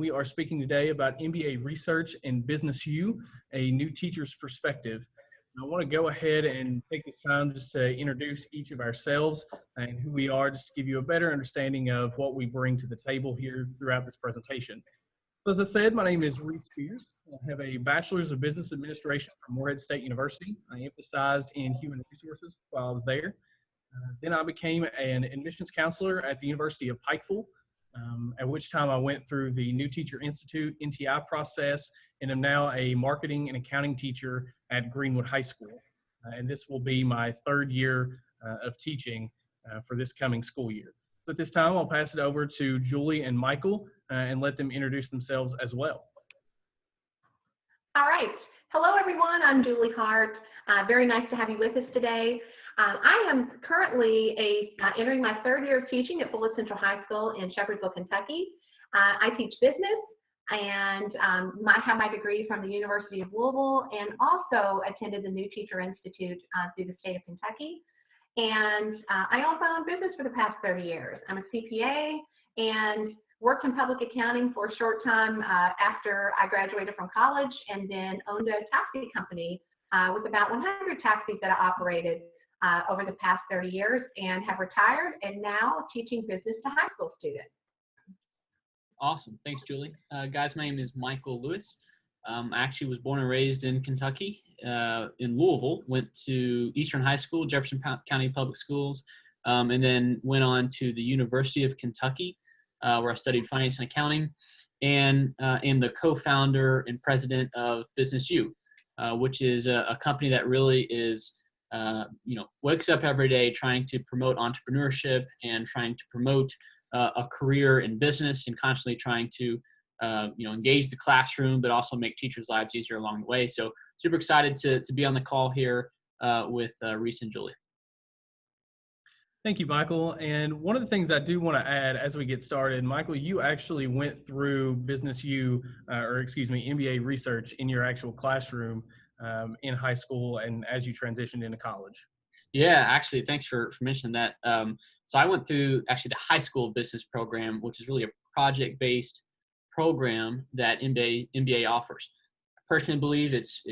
we are speaking today about MBA Research and BusinessU, a new teacher's perspective. I want to go ahead and take this time just to introduce each of ourselves and who we are, just to give you a better understanding of what we bring to the table here throughout this presentation. So as I said, my name is Reese Spears. I have a Bachelor's of Business Administration from Morehead State University. I emphasized in human resources while I was there. Then I became an admissions counselor at the University of Pikeville, at which time I went through the New Teacher Institute NTI process and am now a marketing and accounting teacher at Greenwood High School. And this will be my third year of teaching for this coming school year. So at this time, I'll pass it over to Julie and Michael and let them introduce themselves as well. All right. Hello, everyone. I'm Julie Hart. Very nice to have you with us today. I am currently entering my third year of teaching at Bullitt Central High School in Shepherdsville, Kentucky. I teach business and have my degree from the University of Louisville, and also attended the New Teacher Institute through the state of Kentucky. And I also own business for the past 30 years. I'm a CPA and worked in public accounting for a short time after I graduated from college, and then owned a taxi company with about 100 taxis that I operated over the past 30 years, and have retired and now teaching business to high school students. Awesome. Thanks, Julie. Guys, my name is Michael Lewis. I actually was born and raised in Kentucky, in Louisville, went to Eastern High School, Jefferson County Public Schools, and then went on to the University of Kentucky, where I studied finance and accounting, and am the co-founder and president of BusinessU, which is a company that really is, wakes up every day trying to promote entrepreneurship and trying to promote a career in business, and constantly trying to engage the classroom, but also make teachers' lives easier along the way. So super excited to be on the call here with Reese and Julie. Thank you, Michael. And one of the things I do want to add as we get started, Michael, you actually went through MBA Research in your actual classroom in high school and as you transitioned into college. Yeah, actually, thanks for mentioning that. So I went through actually the high school business program, which is really a project-based program that MBA offers. I personally believe it's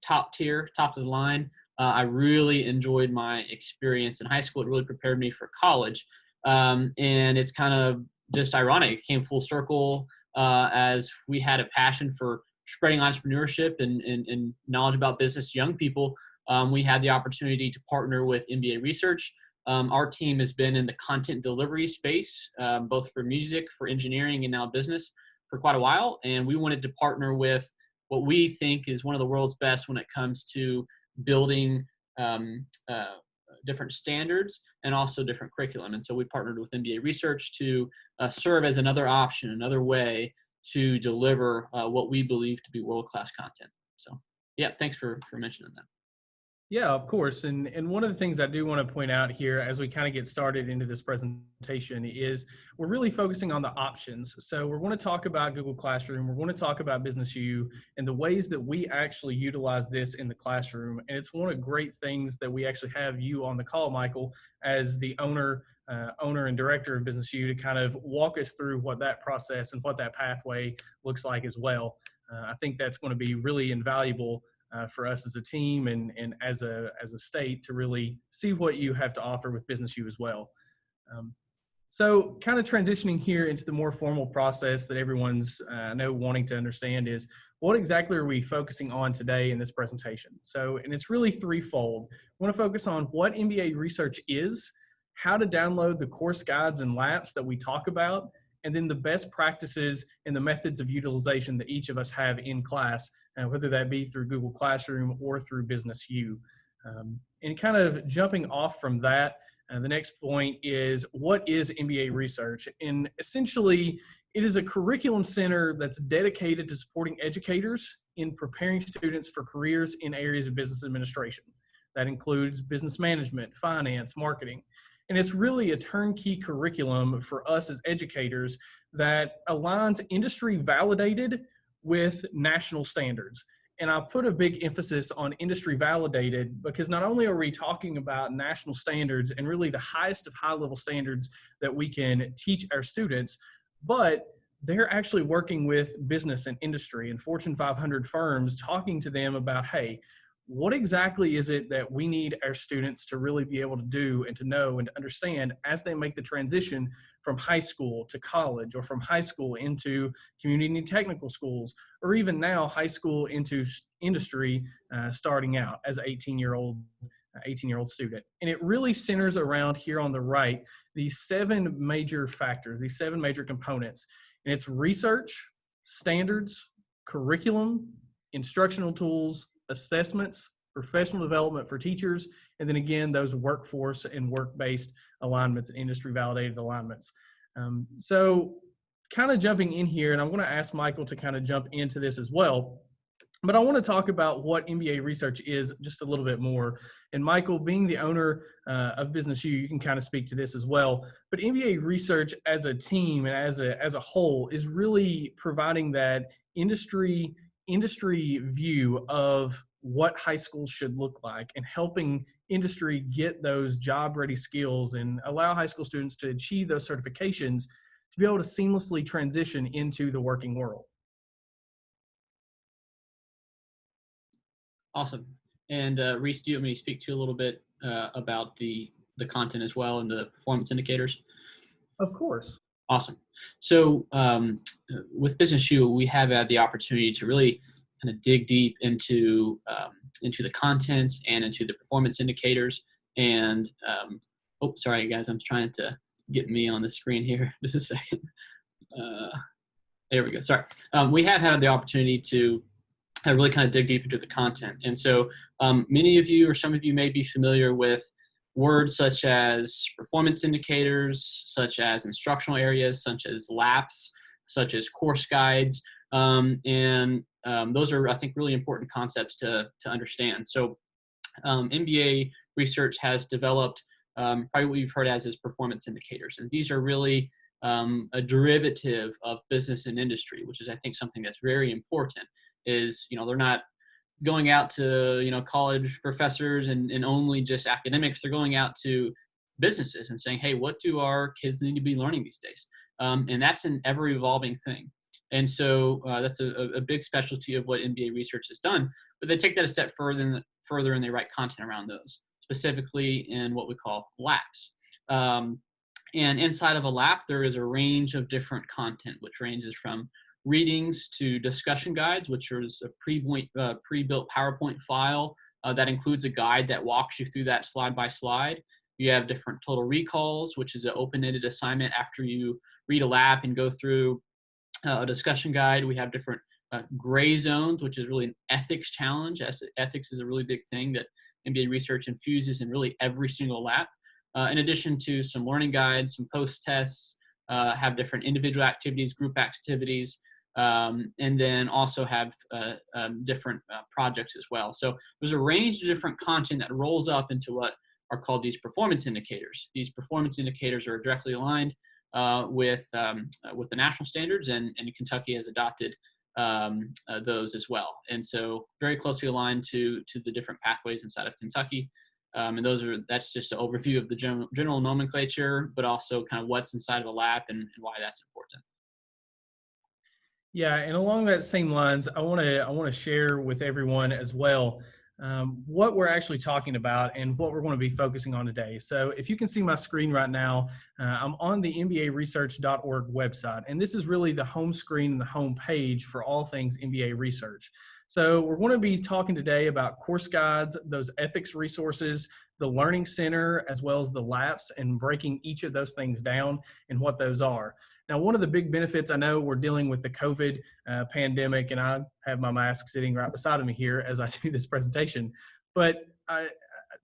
top tier, top of the line. I really enjoyed my experience in high school. It really prepared me for college. And it's kind of just ironic. It came full circle as we had a passion for spreading entrepreneurship and knowledge about business to young people. We had the opportunity to partner with MBA Research. Our team has been in the content delivery space, both for music, for engineering, and now business for quite a while. And we wanted to partner with what we think is one of the world's best when it comes to building different standards and also different curriculum. And so we partnered with MBA Research to serve as another option, another way to deliver what we believe to be world-class content. So yeah, thanks for mentioning that. Yeah, of course. And one of the things I do want to point out here as we kind of get started into this presentation is we're really focusing on the options. So we're going to talk about Google Classroom. We're going to talk about BusinessU and the ways that we actually utilize this in the classroom. And it's one of the great things that we actually have you on the call, Michael, as the owner and director of BusinessU, to kind of walk us through what that process and what that pathway looks like as well. I think that's going to be really invaluable for us as a team and as a state to really see what you have to offer with BusinessU as well. So kind of transitioning here into the more formal process that everyone's wanting to understand is what exactly are we focusing on today in this presentation? So, and it's really threefold. I want to focus on what MBA Research is, how to download the course guides and laps that we talk about, and then the best practices and the methods of utilization that each of us have in class, whether that be through Google Classroom or through BusinessU. And kind of jumping off from that, the next point is, what is MBA Research? And essentially, it is a curriculum center that's dedicated to supporting educators in preparing students for careers in areas of business administration. That includes business management, finance, marketing. And it's really a turnkey curriculum for us as educators that aligns industry validated with national standards. And I put a big emphasis on industry validated because not only are we talking about national standards and really the highest of high level standards that we can teach our students, but they're actually working with business and industry and Fortune 500 firms, talking to them about, hey, what exactly is it that we need our students to really be able to do and to know and to understand as they make the transition from high school to college, or from high school into community and technical schools, or even now high school into industry, starting out as an 18-year-old student. And it really centers around, here on the right, these 7 major factors, these 7 major components. And it's research, standards, curriculum, instructional tools, assessments, professional development for teachers, and then again, those workforce and work-based alignments and industry validated alignments. So kind of jumping in here, and I'm going to ask Michael to kind of jump into this as well. But I want to talk about what MBA research is just a little bit more. And Michael, being the owner of BusinessU, you can kind of speak to this as well. But MBA research as a team and as a whole is really providing that industry view of what high schools should look like, and helping industry get those job ready skills and allow high school students to achieve those certifications to be able to seamlessly transition into the working world. Awesome. And Reese, do you want me to speak to you a little bit about the content as well and the performance indicators? Of course. Awesome. So with BusinessU, we have had the opportunity to really kind of dig deep into the content and into the performance indicators. And oh, sorry guys, I'm trying to get me on the screen here. Just a second. There we go. Sorry. We have had the opportunity to really kind of dig deep into the content. And so many of you, or some of you, may be familiar with words such as performance indicators, such as instructional areas, such as LAPs, such as course guides. And those are, I think, really important concepts to understand. So MBA research has developed probably what you've heard as performance indicators. And these are really a derivative of business and industry, which is, I think, something that's very important. Is, they're not going out to, college professors and only just academics. They're going out to businesses and saying, hey, what do our kids need to be learning these days? And that's an ever evolving thing. And so that's a big specialty of what MBA research has done. But they take that a step further and they write content around those, specifically in what we call LAPs. And inside of a LAP, there is a range of different content, which ranges from readings to discussion guides, which is a pre-built PowerPoint file that includes a guide that walks you through that slide by slide. You have different total recalls, which is an open-ended assignment after you read a LAP and go through a discussion guide. We have different gray zones, which is really an ethics challenge, as ethics is a really big thing that MBA research infuses in really every single LAP. In addition to some learning guides, some post-tests, have different individual activities, group activities, and then also have different projects as well. So there's a range of different content that rolls up into what are called these performance indicators. These performance indicators are directly aligned with the national standards, and Kentucky has adopted those as well. And so very closely aligned to the different pathways inside of Kentucky. And that's just an overview of the general nomenclature, but also kind of what's inside of a LAP and why that's important. Yeah, and along that same lines, I want to share with everyone as well what we're actually talking about and what we're going to be focusing on today. So if you can see my screen right now, I'm on the MBAresearch.org website, and this is really the home screen and the home page for all things MBA research. So we're going to be talking today about course guides, those ethics resources, the Learning Center, as well as the LAPs, and breaking each of those things down and what those are. Now, one of the big benefits, I know we're dealing with the COVID pandemic, and I have my mask sitting right beside me here as I do this presentation, but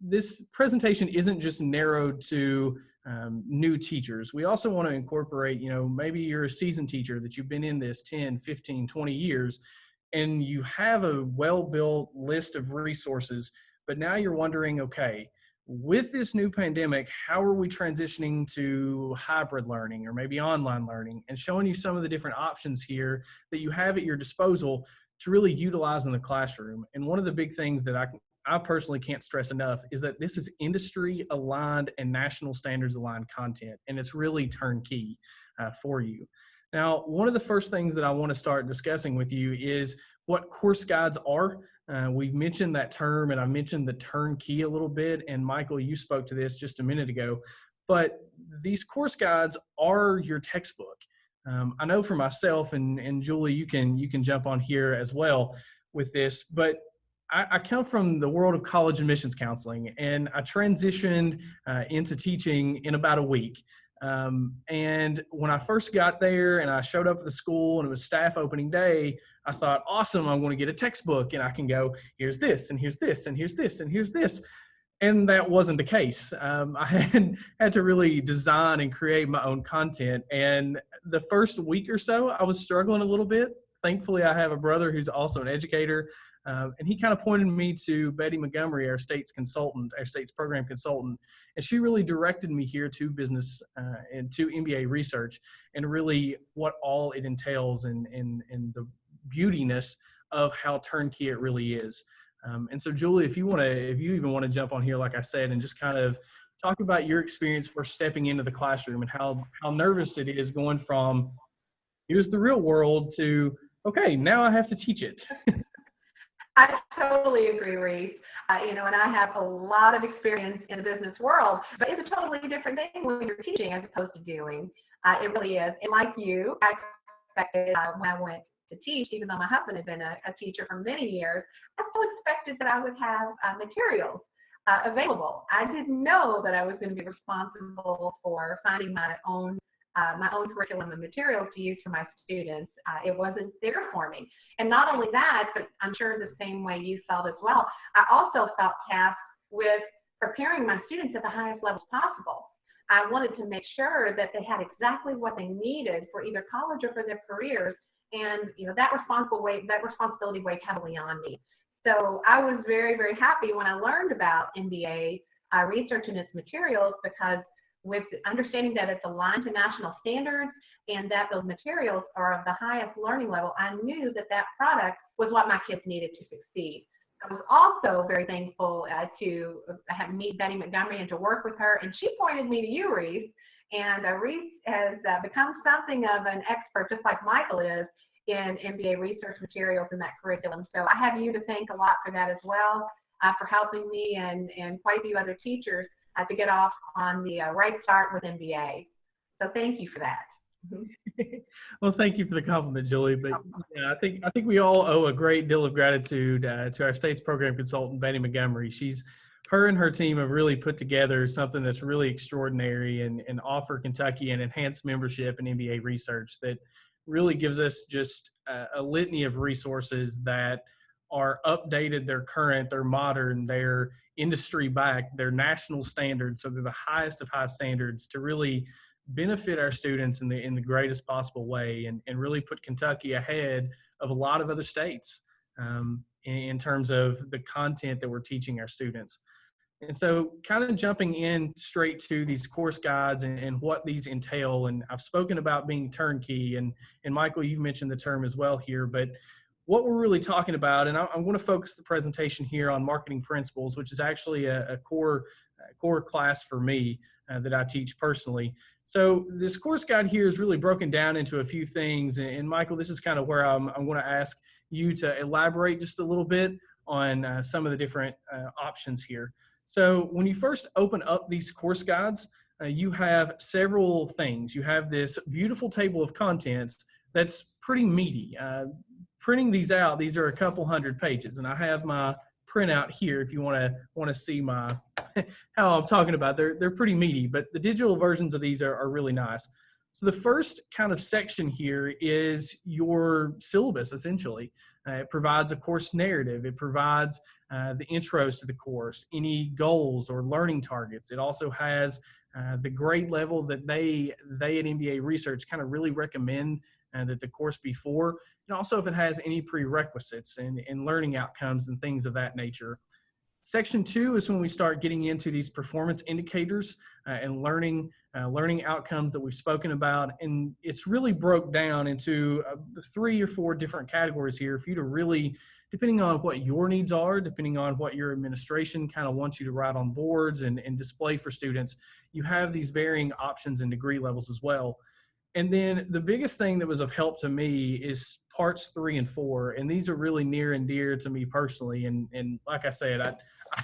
this presentation isn't just narrowed to new teachers. We also want to incorporate, maybe you're a seasoned teacher that you've been in this 10, 15, 20 years, and you have a well-built list of resources, but now you're wondering, okay, with this new pandemic, how are we transitioning to hybrid learning or maybe online learning, and showing you some of the different options here that you have at your disposal to really utilize in the classroom. And one of the big things that I personally can't stress enough is that this is industry aligned and national standards aligned content, and it's really turnkey for you. Now, one of the first things that I want to start discussing with you is what course guides are. We've mentioned that term, and I mentioned the turnkey a little bit, and Michael, you spoke to this just a minute ago, but these course guides are your textbook. I know for myself, and Julie, you can jump on here as well with this, but I come from the world of college admissions counseling, and I transitioned into teaching in about a week. And when I first got there and I showed up at the school and it was staff opening day, I thought, awesome, I'm going to get a textbook and I can go, here's this, and here's this, and here's this, and here's this. And that wasn't the case. I had to really design and create my own content. And the first week or so, I was struggling a little bit. Thankfully, I have a brother who's also an educator. And he kind of pointed me to Betty Montgomery, our state's consultant, our state's program consultant. And she really directed me here to business and to MBA research, and really what all it entails, and the beautiness of how turnkey it really is. And so, Julie, if you even want to jump on here, like I said, and just kind of talk about your experience for stepping into the classroom and how nervous it is going from here's the real world to, okay, now I have to teach it. I totally agree, Reese. And I have a lot of experience in the business world, but it's a totally different thing when you're teaching as opposed to doing. It really is. And like you, I expected when I went to teach, even though my husband had been a teacher for many years, I still expected that I would have materials available. I didn't know that I was going to be responsible for finding my own curriculum and materials to use for my students. It wasn't there for me. And not only that, but I'm sure the same way you felt as well, I also felt tasked with preparing my students at the highest levels possible. I wanted to make sure that they had exactly what they needed for either college or for their careers. And that responsibility weighed heavily on me. So I was very, very happy when I learned about MBA research and its materials, because with understanding that it's aligned to national standards and that those materials are of the highest learning level, I knew that that product was what my kids needed to succeed. I was also very thankful to meet Betty Montgomery and to work with her, and she pointed me to you, Reese. And Reese has become something of an expert, just like Michael is, in MBA research materials and that curriculum. So I have you to thank a lot for that as well, for helping me and quite a few other teachers to get off on the right start with MBA. So thank you for that. Well, thank you for the compliment, Julie. But yeah, I think we all owe a great deal of gratitude to our state's program consultant, Betty Montgomery. Her and her team have really put together something that's really extraordinary and offer Kentucky an enhanced membership in MBA research that really gives us just a litany of resources that are updated, they're current, they're modern, they're industry backed, they're national standards. So they're the highest of high standards to really benefit our students in the greatest possible way, and really put Kentucky ahead of a lot of other states in terms of the content that we're teaching our students. And so kind of jumping in straight to these course guides and what these entail, and I've spoken about being turnkey, and Michael, you mentioned the term as well here, but what we're really talking about, and I'm going to focus the presentation here on marketing principles, which is actually a core class for me that I teach personally. So this course guide here is really broken down into a few things. And Michael, this is kind of where I'm going to ask you to elaborate just a little bit on some of the different options here. So when you first open up these course guides, you have several things. You have this beautiful table of contents that's pretty meaty. Printing these out, these are a couple hundred pages, and I have my printout here if you want to see my how I'm talking about. They're pretty meaty, but the digital versions of these are really nice. So the first kind of section here is your syllabus, essentially. It provides a course narrative. It provides the intros to the course, any goals or learning targets. It also has the grade level that they at MBA Research kind of really recommend that the course be for, and also if it has any prerequisites and learning outcomes and things of that nature. Section 2 is when we start getting into these performance indicators and learning outcomes that we've spoken about. And it's really broke down into 3 or 4 different categories here for you to really, depending on what your needs are, depending on what your administration kind of wants you to write on boards and display for students, you have these varying options and degree levels as well. And then the biggest thing that was of help to me is parts 3 and 4. And these are really near and dear to me personally. And like I said, I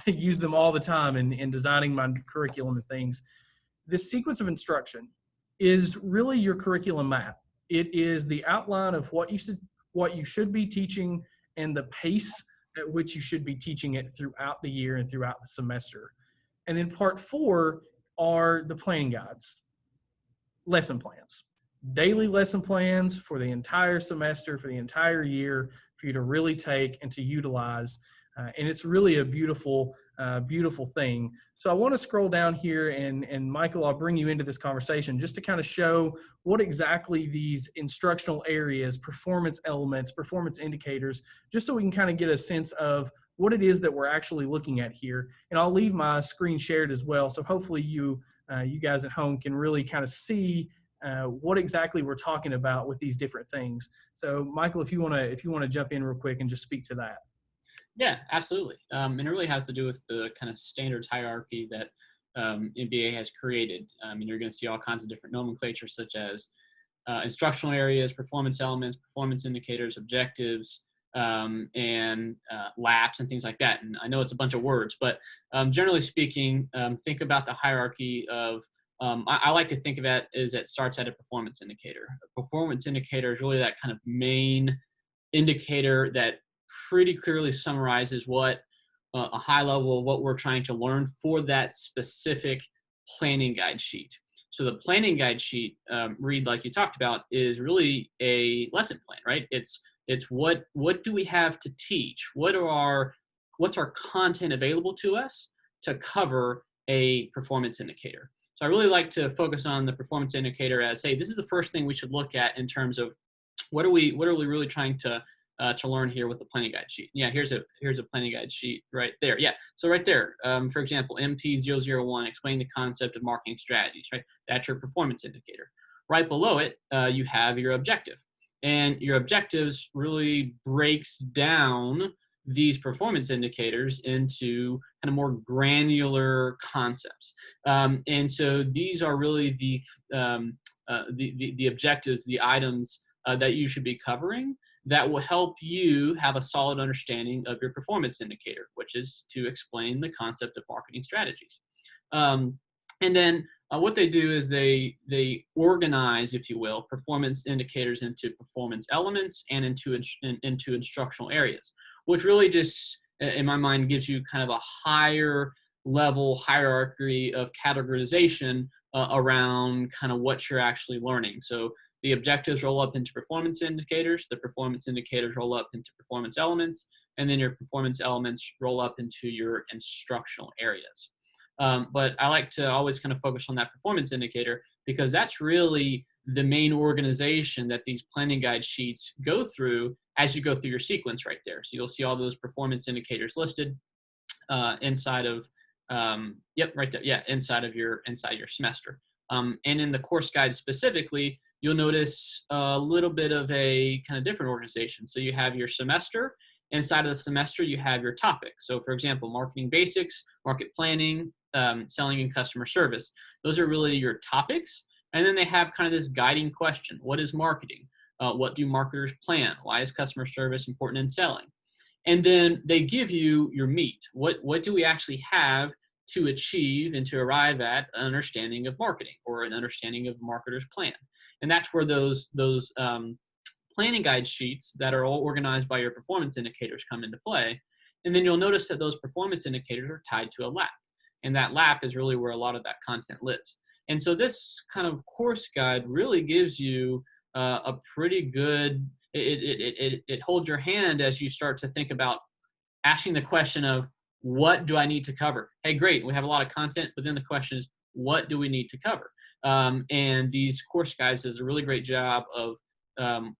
use them all the time in designing my curriculum and things. This sequence of instruction is really your curriculum map. It is the outline of what you should be teaching and the pace at which you should be teaching it throughout the year and throughout the semester. And then part 4 are the planning guides, lesson plans, daily lesson plans for the entire semester, for the entire year, for you to really take and to utilize. And it's really a beautiful, beautiful thing. So I want to scroll down here, and Michael, I'll bring you into this conversation just to kind of show what exactly these instructional areas, performance elements, performance indicators, just so we can kind of get a sense of what it is that we're actually looking at here. And I'll leave my screen shared as well. So hopefully you guys at home can really kind of see what exactly we're talking about with these different things. So Michael, if you want to jump in real quick and just speak to that. Yeah, absolutely. And it really has to do with the kind of standards hierarchy that MBA has created. And you're going to see all kinds of different nomenclature, such as instructional areas, performance elements, performance indicators, objectives, and laps and things like that. And I know it's a bunch of words, but generally speaking, think about the hierarchy of, I like to think of it as it starts at a performance indicator. A performance indicator is really that kind of main indicator that pretty clearly summarizes what a high level of what we're trying to learn for that specific planning guide sheet. So the planning guide sheet, Reed, like you talked about, is really a lesson plan, right? It's what do we have to teach? What's our content available to us to cover a performance indicator? So I really like to focus on the performance indicator as, hey, this is the first thing we should look at in terms of what are we really trying to learn here with the planning guide sheet. Yeah, here's a planning guide sheet right there. Yeah, so right there, for example, MT001, explain the concept of marketing strategies, right? That's your performance indicator. Right below it, you have your objective. And your objectives really breaks down these performance indicators into kind of more granular concepts. And so these are really the objectives, the items that you should be covering that will help you have a solid understanding of your performance indicator, which is to explain the concept of marketing strategies. And then what they do is they organize, if you will, performance indicators into performance elements and into instructional areas, which really just, in my mind, gives you kind of a higher level hierarchy of categorization around kind of what you're actually learning. So the objectives roll up into performance indicators, the performance indicators roll up into performance elements, and then your performance elements roll up into your instructional areas. But I like to always kind of focus on that performance indicator because that's really the main organization that these planning guide sheets go through as you go through your sequence right there. So you'll see all those performance indicators listed inside of, right there. Yeah, inside your semester. And in the course guide specifically, you'll notice a little bit of a kind of different organization. So you have your semester. Inside of the semester, you have your topics. So for example, marketing basics, market planning, selling and customer service. Those are really your topics. And then they have kind of this guiding question. What is marketing? What do marketers plan? Why is customer service important in selling? And then they give you your meat. What do we actually have to achieve and to arrive at an understanding of marketing or an understanding of a marketer's plan? And that's where those planning guide sheets that are all organized by your performance indicators come into play. And then you'll notice that those performance indicators are tied to a lap. And that lap is really where a lot of that content lives. And so this kind of course guide really gives you a pretty good, it holds your hand as you start to think about asking the question of, what do I need to cover? Hey, great, we have a lot of content, but then the question is, what do we need to cover? And these course guides does a really great job of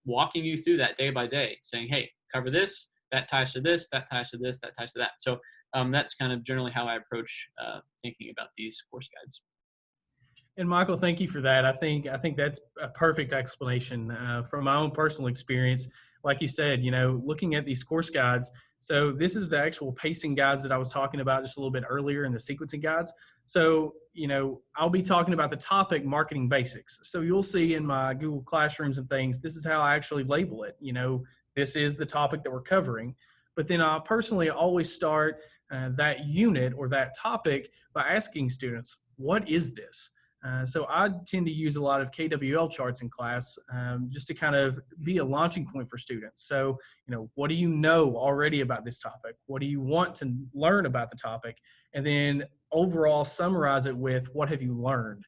walking you through that day by day, saying, hey, cover this, that ties to this, that ties to this, that ties to that. So that's kind of generally how I approach thinking about these course guides. And Michael, thank you for that. I think that's a perfect explanation from my own personal experience. Like you said, looking at these course guides, So this is the actual pacing guides that I was talking about just a little bit earlier in the sequencing guides. So, I'll be talking about the topic marketing basics. So you'll see in my Google Classrooms and things, this is how I actually label it. This is the topic that we're covering. But then I personally always start that unit or that topic by asking students, what is this? So I tend to use a lot of KWL charts in class just to kind of be a launching point for students. So, what do you know already about this topic? What do you want to learn about the topic? And then overall summarize it with what have you learned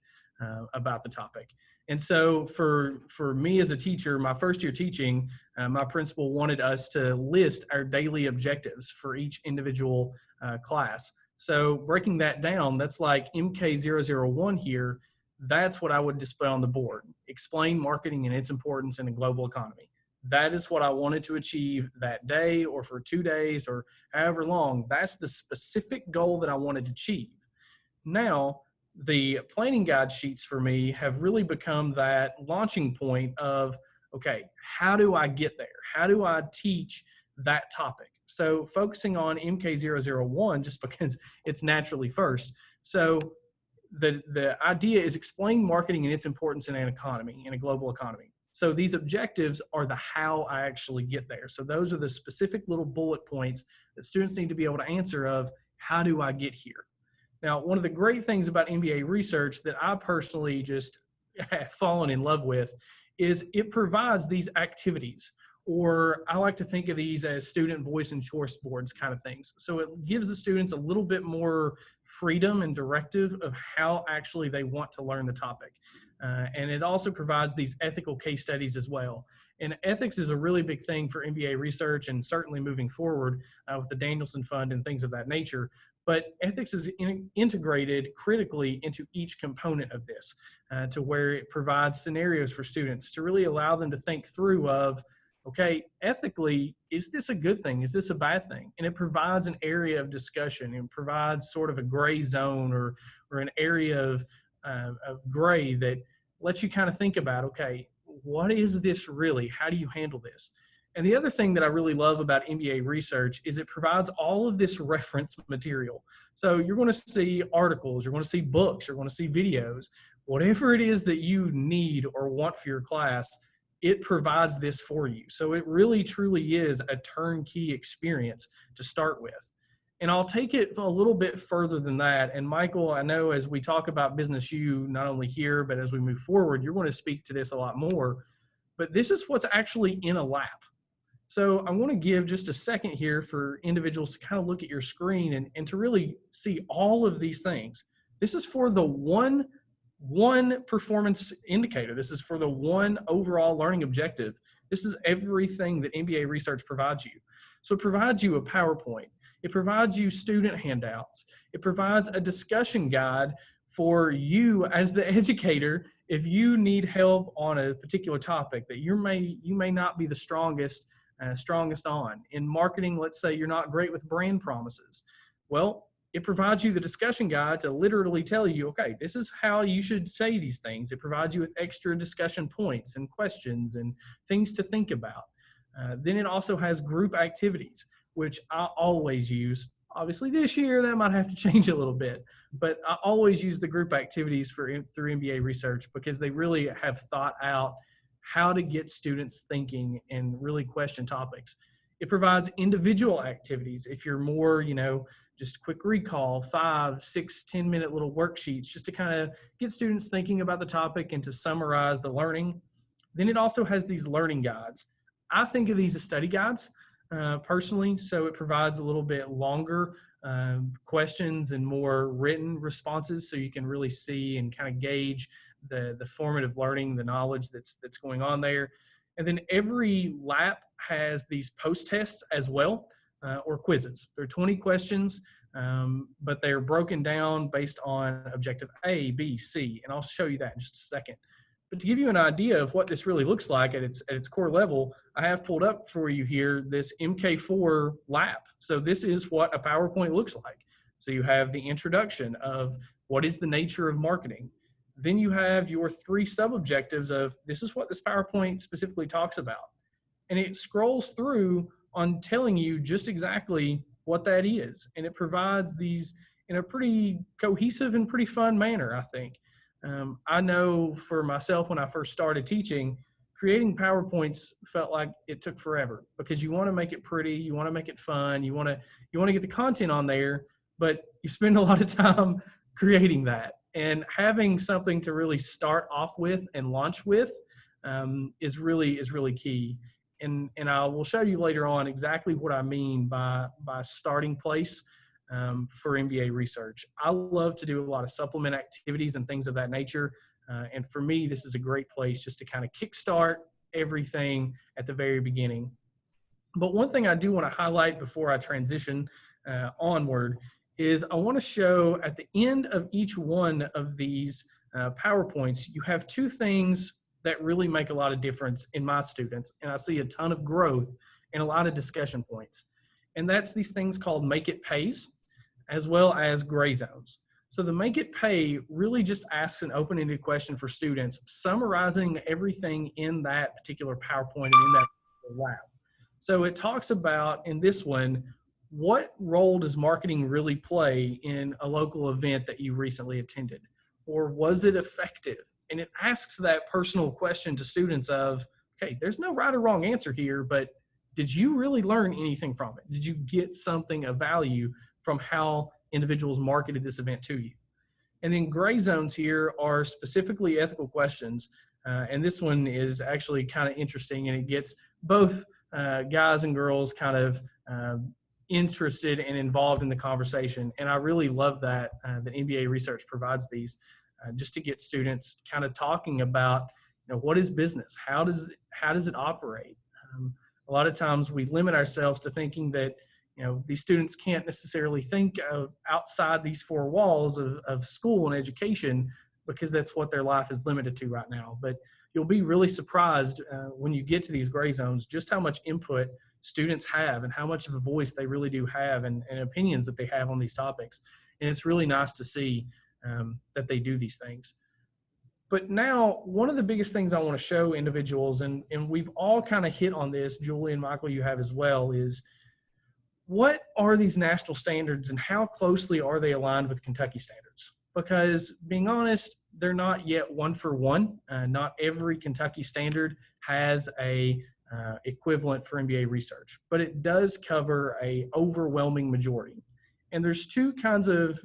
about the topic. And so for me as a teacher, my first year teaching, my principal wanted us to list our daily objectives for each individual class. So breaking that down, that's like MK001 here. That's what I would display on the board. Explain marketing and its importance in a global economy. That is what I wanted to achieve that day or for 2 days or however long. That's the specific goal that I wanted to achieve. Now, the planning guide sheets for me have really become that launching point of, okay, how do I get there? How do I teach that topic? So focusing on MK001 just because it's naturally first. So the idea is explain marketing and its importance in an economy, in a global economy. So these objectives are the how I actually get there. So those are the specific little bullet points that students need to be able to answer of how do I get here? Now, one of the great things about MBA research that I personally just have fallen in love with is it provides these activities, or I like to think of these as student voice and choice boards kind of things. So it gives the students a little bit more freedom and directive of how actually they want to learn the topic. And it also provides these ethical case studies as well. And ethics is a really big thing for MBA research and certainly moving forward with the Danielson Fund and things of that nature. But ethics is integrated critically into each component of this to where it provides scenarios for students to really allow them to think through of, okay, ethically, is this a good thing? Is this a bad thing? And it provides an area of discussion and provides sort of a gray zone or an area of gray that lets you kind of think about, okay, what is this really? How do you handle this? And the other thing that I really love about MBA research is it provides all of this reference material. So you're going to see articles, you're going to see books, you're going to see videos, whatever it is that you need or want for your class, it provides this for you. So it really truly is a turnkey experience to start with. And I'll take it a little bit further than that. And Michael, I know as we talk about BusinessU, not only here, but as we move forward, you're going to speak to this a lot more. But this is what's actually in a lab. So I want to give just a second here for individuals to kind of look at your screen and to really see all of these things. This is for the one performance indicator. This is for the one overall learning objective. This is everything that MBA research provides you. So it provides you a PowerPoint. It provides you student handouts. It provides a discussion guide for you as the educator if you need help on a particular topic that you may not be the strongest on. In marketing, let's say you're not great with brand promises. Well, it provides you the discussion guide to literally tell you, okay, this is how you should say these things. It provides you with extra discussion points and questions and things to think about. Then it also has group activities, which I always use. Obviously this year that might have to change a little bit, but I always use the group activities through MBA research because they really have thought out how to get students thinking and really question topics. It provides individual activities. If you're more, just quick recall, 5, 6, 10-minute little worksheets just to kind of get students thinking about the topic and to summarize the learning. Then it also has these learning guides. I think of these as study guides personally, so it provides a little bit longer questions and more written responses so you can really see and kind of gauge the formative learning, the knowledge that's going on there. And then every lap has these post-tests as well, or quizzes. There are 20 questions, but they're broken down based on objective A, B, C, and I'll show you that in just a second. But to give you an idea of what this really looks like at its core level, I have pulled up for you here this MK4 lap. So this is what a PowerPoint looks like. So you have the introduction of what is the nature of marketing. Then you have your 3 sub-objectives of this is what this PowerPoint specifically talks about. And it scrolls through on telling you just exactly what that is. And it provides these in a pretty cohesive and pretty fun manner, I think. I know for myself, when I first started teaching, creating PowerPoints felt like it took forever because you want to make it pretty, you want to make it fun, you want to get the content on there, but you spend a lot of time creating that. And having something to really start off with and launch with is really key. And I will show you later on exactly what I mean by starting place for MBA research. I love to do a lot of supplement activities and things of that nature. And for me, this is a great place just to kind of kickstart everything at the very beginning. But one thing I do want to highlight before I transition onward is I want to show at the end of each one of these PowerPoints, you have two things that really make a lot of difference in my students. And I see a ton of growth and a lot of discussion points. And that's these things called Make It Pays, as well as gray zones. So the Make It Pay really just asks an open-ended question for students, summarizing everything in that particular PowerPoint and in that lab. So it talks about, in this one, what role does marketing really play in a local event that you recently attended? Or was it effective? And it asks that personal question to students of, okay, there's no right or wrong answer here, but did you really learn anything from it? Did you get something of value from how individuals marketed this event to you? And then gray zones here are specifically ethical questions. And this one is actually kind of interesting, and it gets both guys and girls kind of interested and involved in the conversation. And I really love that that MBA research provides these just to get students kind of talking about, what is business? How does it operate? A lot of times we limit ourselves to thinking that, these students can't necessarily think of outside these four walls of school and education because that's what their life is limited to right now. But you'll be really surprised when you get to these gray zones, just how much input students have and how much of a voice they really do have and opinions that they have on these topics. And it's really nice to see that they do these things. But now, one of the biggest things I want to show individuals, and we've all kind of hit on this, Julie and Michael, you have as well, is what are these national standards and how closely are they aligned with Kentucky standards? Because being honest, they're not yet one for one. Not every Kentucky standard has a equivalent for MBA research, but it does cover a overwhelming majority. And there's two kinds of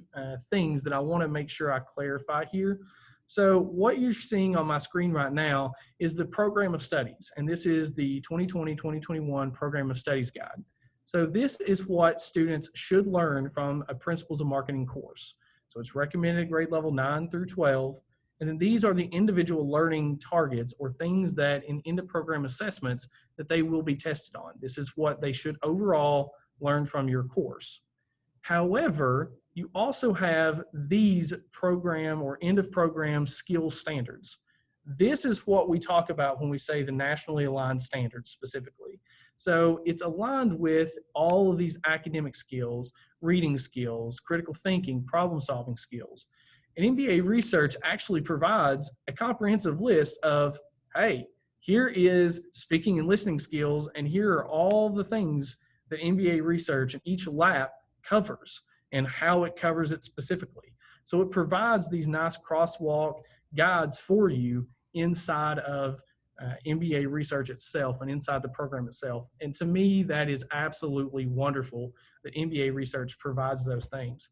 things that I want to make sure I clarify here. So what you're seeing on my screen right now is the program of studies, and this is the 2020-2021 program of studies guide. So this is what students should learn from a Principles of Marketing course. So it's recommended grade level 9 through 12. And then these are the individual learning targets or things that in end of program assessments that they will be tested on. This is what they should overall learn from your course. However, you also have these program or end of program skills standards. This is what we talk about when we say the nationally aligned standards specifically. So it's aligned with all of these academic skills, reading skills, critical thinking, problem solving skills. And MBA research actually provides a comprehensive list of, hey, here is speaking and listening skills, and here are all the things that MBA research and each lap covers and how it covers it specifically. So it provides these nice crosswalk guides for you inside of MBA research itself and inside the program itself. And to me, that is absolutely wonderful that MBA research provides those things,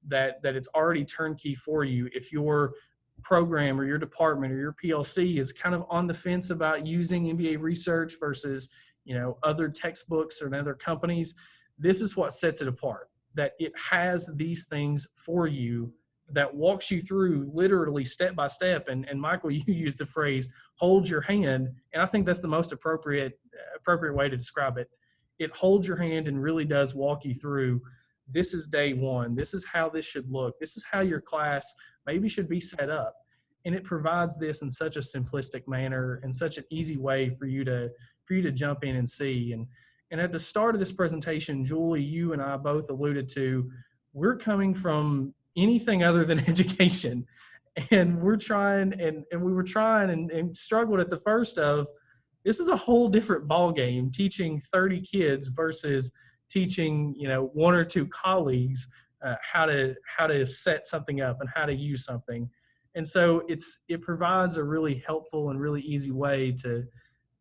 that it's already turnkey for you. If your program or your department or your PLC is kind of on the fence about using MBA research versus, other textbooks or other companies, this is what sets it apart, that it has these things for you that walks you through literally step by step. And Michael, you used the phrase, hold your hand. And I think that's the most appropriate way to describe it. It holds your hand and really does walk you through, this is day one. This is how this should look. This is how your class maybe should be set up. And it provides this in such a simplistic manner and such an easy way for you to jump in and see. And at the start of this presentation, Julie, you and I both alluded to, we're coming from anything other than education. And we're trying, and we were trying and struggled at the first of, this is a whole different ball game, teaching 30 kids versus teaching, one or two colleagues how to set something up and how to use something. And so it provides a really helpful and really easy way to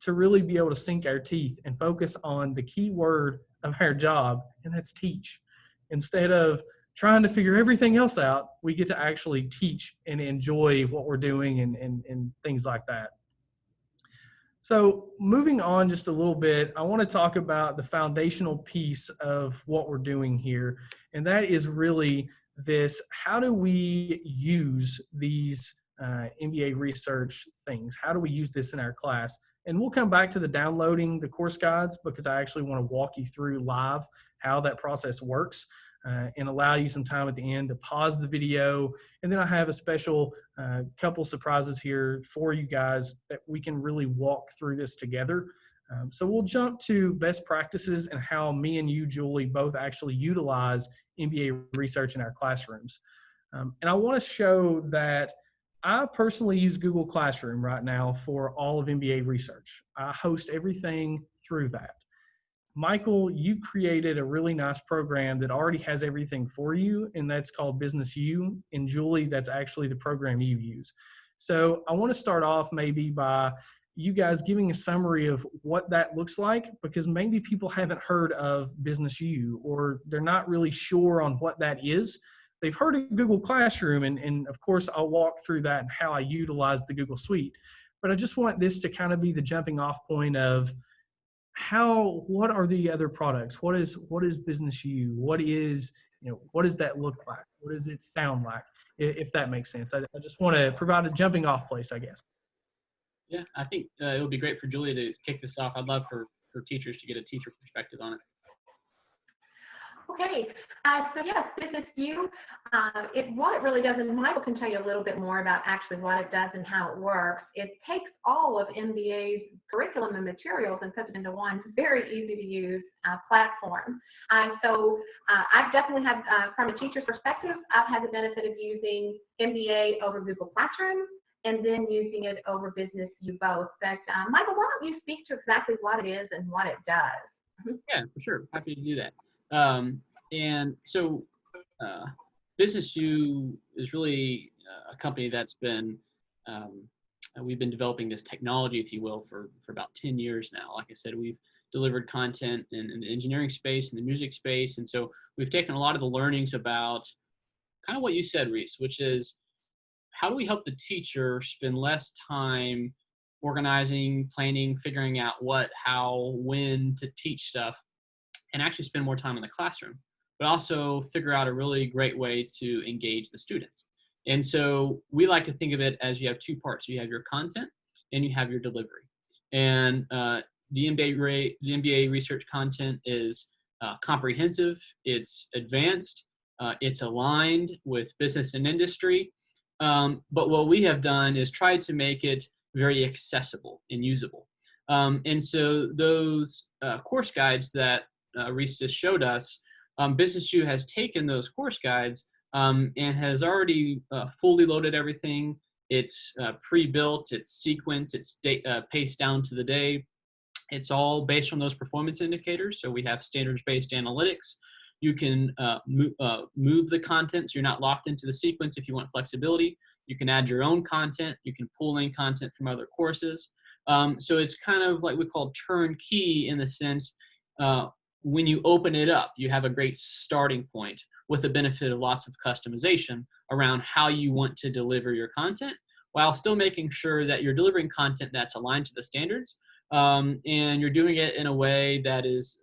really be able to sink our teeth and focus on the key word of our job, and that's teach. Instead of trying to figure everything else out, we get to actually teach and enjoy what we're doing and things like that. So moving on just a little bit, I want to talk about the foundational piece of what we're doing here, and that is really this: how do we use these MBA research things? How do we use this in our class? And we'll come back to the downloading the course guides, because I actually want to walk you through live how that process works and allow you some time at the end to pause the video. And then I have a special couple surprises here for you guys that we can really walk through this together. So we'll jump to best practices and how me and you, Julie, both actually utilize MBA research in our classrooms. And I want to show that I personally use Google Classroom right now for all of MBA research. I host everything through that. Michael, you created a really nice program that already has everything for you, and that's called BusinessU. And Julie, that's actually the program you use. So I want to start off maybe by you guys giving a summary of what that looks like, because maybe people haven't heard of BusinessU, or they're not really sure on what that is. They've heard of Google Classroom, and of course, I'll walk through that and how I utilize the Google Suite. But I just want this to kind of be the jumping off point of what are the other products? What is BusinessU? What does that look like? What does it sound like? If that makes sense. I just want to provide a jumping off place, I guess. Yeah, I think it would be great for Julia to kick this off. I'd love for teachers to get a teacher perspective on it. Okay, so yes, BusinessU, what it really does, and Michael can tell you a little bit more about actually what it does and how it works. It takes all of MBA's curriculum and materials and puts it into one very easy to use platform. So I've definitely had, from a teacher's perspective, I've had the benefit of using MBA over Google Classroom and then using it over BusinessU both. But Michael, why don't you speak to exactly what it is and what it does? Yeah, for sure. Happy to do that. And so BusinessU is really a company that's been, we've been developing this technology, if you will, for about 10 years now. Like I said, we've delivered content in the engineering space, in the music space. And so we've taken a lot of the learnings about kind of what you said, Reese, which is how do we help the teacher spend less time organizing, planning, figuring out what, how, when to teach stuff, and actually spend more time in the classroom, but also figure out a really great way to engage the students. And so we like to think of it as you have two parts. You have your content and you have your delivery. And the MBA research content is comprehensive, it's advanced, it's aligned with business and industry. But what we have done is try to make it very accessible and usable. And so those course guides that Reese just showed us, BusinessU has taken those course guides and has already fully loaded everything. It's pre-built, it's sequenced, it's paced down to the day. It's all based on those performance indicators. So we have standards-based analytics. You can move the content so you're not locked into the sequence if you want flexibility. You can add your own content. You can pull in content from other courses. So it's kind of like we call turnkey in the sense when you open it up, you have a great starting point with the benefit of lots of customization around how you want to deliver your content, while still making sure that you're delivering content that's aligned to the standards, and you're doing it in a way that is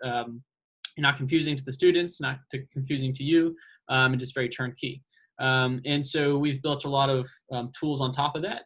not confusing to the students, not confusing to you, and just very turnkey. And so we've built a lot of tools on top of that,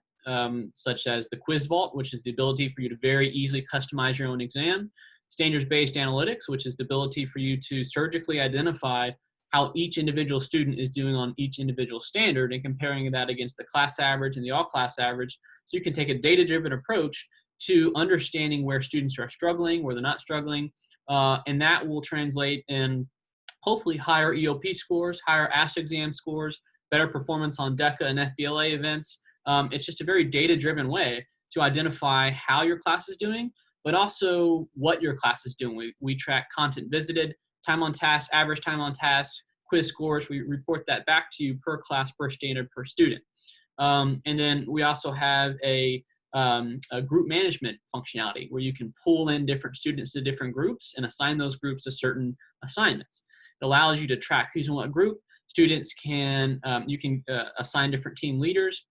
such as the Quiz Vault, which is the ability for you to very easily customize your own exam. Standards-based analytics, which is the ability for you to surgically identify how each individual student is doing on each individual standard and comparing that against the class average and the all-class average. So you can take a data-driven approach to understanding where students are struggling, where they're not struggling, and that will translate in hopefully higher EOP scores, higher ASH exam scores, better performance on DECA and FBLA events. It's just a very data-driven way to identify how your class is doing, but also what your class is doing. We track content visited, time on task, average time on task, quiz scores. We report that back to you per class, per standard, per student. And then we also have a group management functionality where you can pull in different students to different groups and assign those groups to certain assignments. It allows you to track who's in what group. Students can, you can assign different team leaders.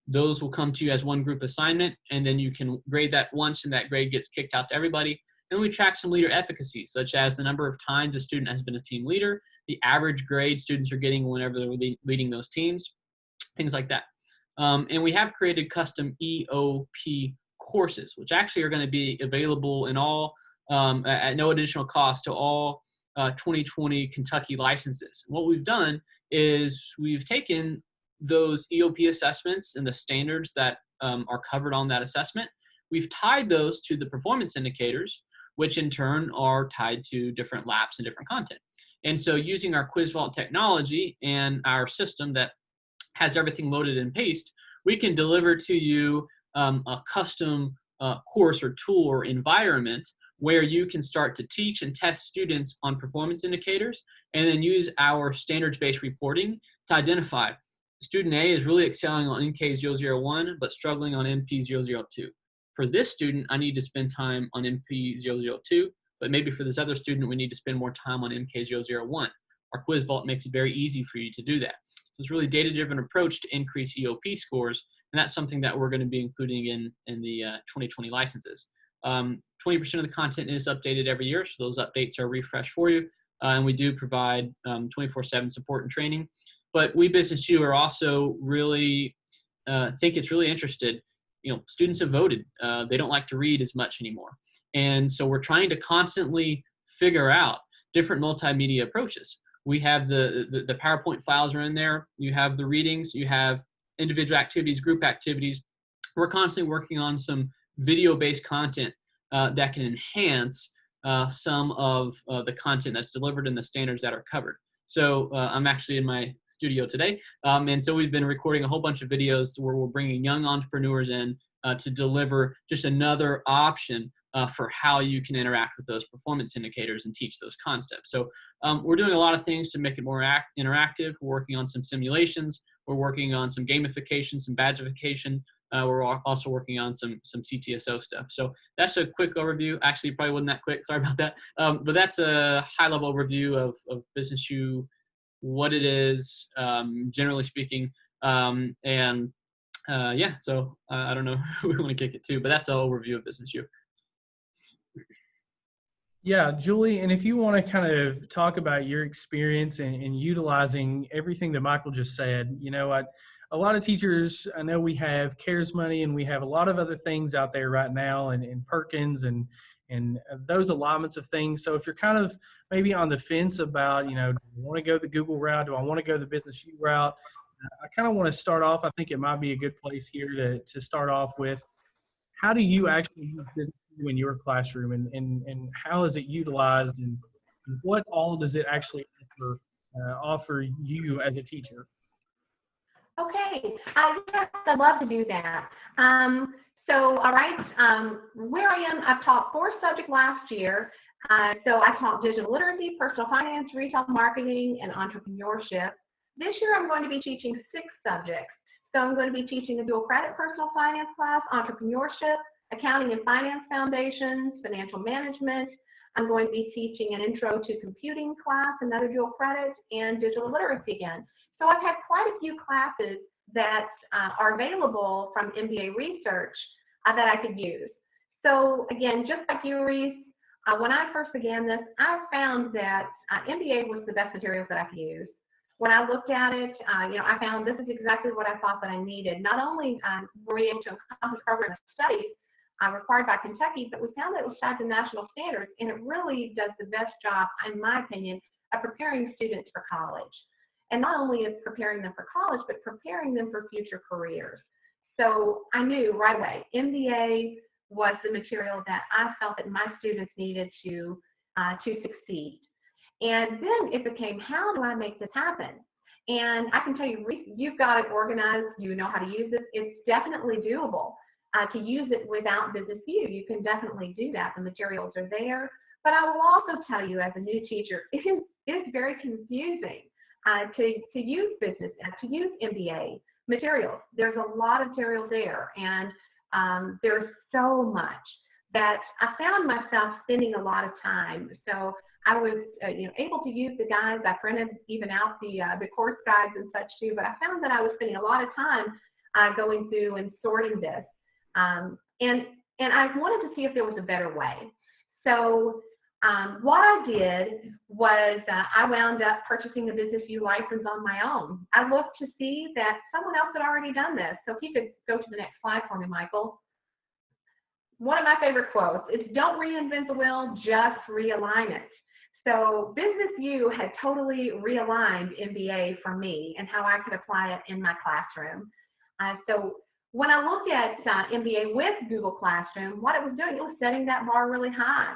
Those will come to you as one group assignment, and then you can grade that once, and that grade gets kicked out to everybody. Then we track some leader efficacy, such as the number of times a student has been a team leader, the average grade students are getting whenever they're leading those teams, things like that. And we have created custom EOP courses, which actually are going to be available in all, at no additional cost to all 2020 Kentucky licenses. What we've done is we've taken those EOP assessments and the standards that are covered on that assessment. We've tied those to the performance indicators, which in turn are tied to different laps and different content. And so using our Quiz Vault technology and our system that has everything loaded and paste, we can deliver to you a custom course or tool or environment where you can start to teach and test students on performance indicators, and then use our standards-based reporting to identify student A is really excelling on MK001, but struggling on MP002. For this student, I need to spend time on MP002, but maybe for this other student, we need to spend more time on MK001. Our Quiz Vault makes it very easy for you to do that. So it's really data-driven approach to increase EOP scores, and that's something that we're going to be including in the 2020 licenses. 20% of the content is updated every year, so those updates are refreshed for you, and we do provide 24/7 support and training. But we BusinessU are also really think it's really interested. You know, students have voted. They don't like to read as much anymore. And so we're trying to constantly figure out different multimedia approaches. We have the PowerPoint files are in there. You have the readings. You have individual activities, group activities. We're constantly working on some video-based content that can enhance some of the content that's delivered in the standards that are covered. So I'm actually in my studio today, and so we've been recording a whole bunch of videos where we're bringing young entrepreneurs in to deliver just another option for how you can interact with those performance indicators and teach those concepts. So we're doing a lot of things to make it more interactive. We're working on some simulations. We're working on some gamification, some badgification. We're also working on some CTSO stuff. So that's a quick overview. Actually, probably wasn't that quick. Sorry about that. But that's a high-level overview of BusinessU, what it is, generally speaking. Yeah, so I don't know who we want to kick it to, but that's an overview of BusinessU. Yeah, Julie, and if you want to kind of talk about your experience in utilizing everything that Michael just said, you know, a lot of teachers, I know we have CARES money and we have a lot of other things out there right now, and Perkins and those alignments of things. So if you're kind of maybe on the fence about, you know, do I want to go the Google route? Do I want to go the BusinessU route? I kind of want to start off. I think it might be a good place here to start off with. How do you actually use BusinessU in your classroom, and how is it utilized, and what all does it actually offer you as a teacher? Okay, yes, I'd love to do that. So, all right, where I am, I've taught 4 subjects last year. So I taught digital literacy, personal finance, retail marketing, and entrepreneurship. This year I'm going to be teaching 6 subjects. So I'm going to be teaching a dual credit personal finance class, entrepreneurship, accounting and finance foundations, financial management. I'm going to be teaching an intro to computing class, another dual credit, and digital literacy again. So I've had quite a few classes that are available from MBA Research that I could use. So again, just like you, Reese, when I first began this, I found that MBA was the best materials that I could use. When I looked at it, you know, I found this is exactly what I thought that I needed. Not only were we able to accomplish program studies required by Kentucky, but we found that it was tied to national standards, and it really does the best job, in my opinion, of preparing students for college. And not only is preparing them for college, but preparing them for future careers. So I knew right away, MBA was the material that I felt that my students needed to succeed. And then it became, how do I make this happen? And I can tell you, you've got it organized, you know how to use it. It's definitely doable. to use it without BusinessU. You can definitely do that. The materials are there. But I will also tell you, as a new teacher, it is very confusing to use to use MBA materials. There's a lot of material there, and there's so much that I found myself spending a lot of time. So I was able to use the guides. I printed even out the course guides and such too, but I found that I was spending a lot of time going through and sorting this. And I wanted to see if there was a better way. So what I did was I wound up purchasing a BusinessU license on my own. I looked to see that someone else had already done this. So if you could go to the next slide for me, Michael. One of my favorite quotes is, "Don't reinvent the wheel, just realign it." So BusinessU had totally realigned MBA for me and how I could apply it in my classroom. So when I looked at MBA with Google Classroom, what it was doing, it was setting that bar really high.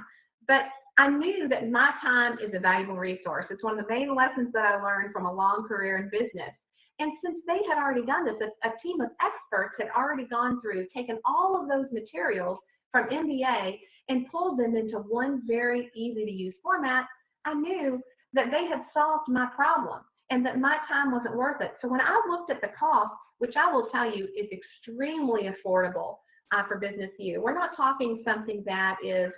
But I knew that my time is a valuable resource. It's one of the main lessons that I learned from a long career in business. And since they had already done this, a team of experts had already gone through, taken all of those materials from MBA and pulled them into one very easy to use format, I knew that they had solved my problem and that my time wasn't worth it. So when I looked at the cost, which I will tell you is extremely affordable for BusinessU, we're not talking something that is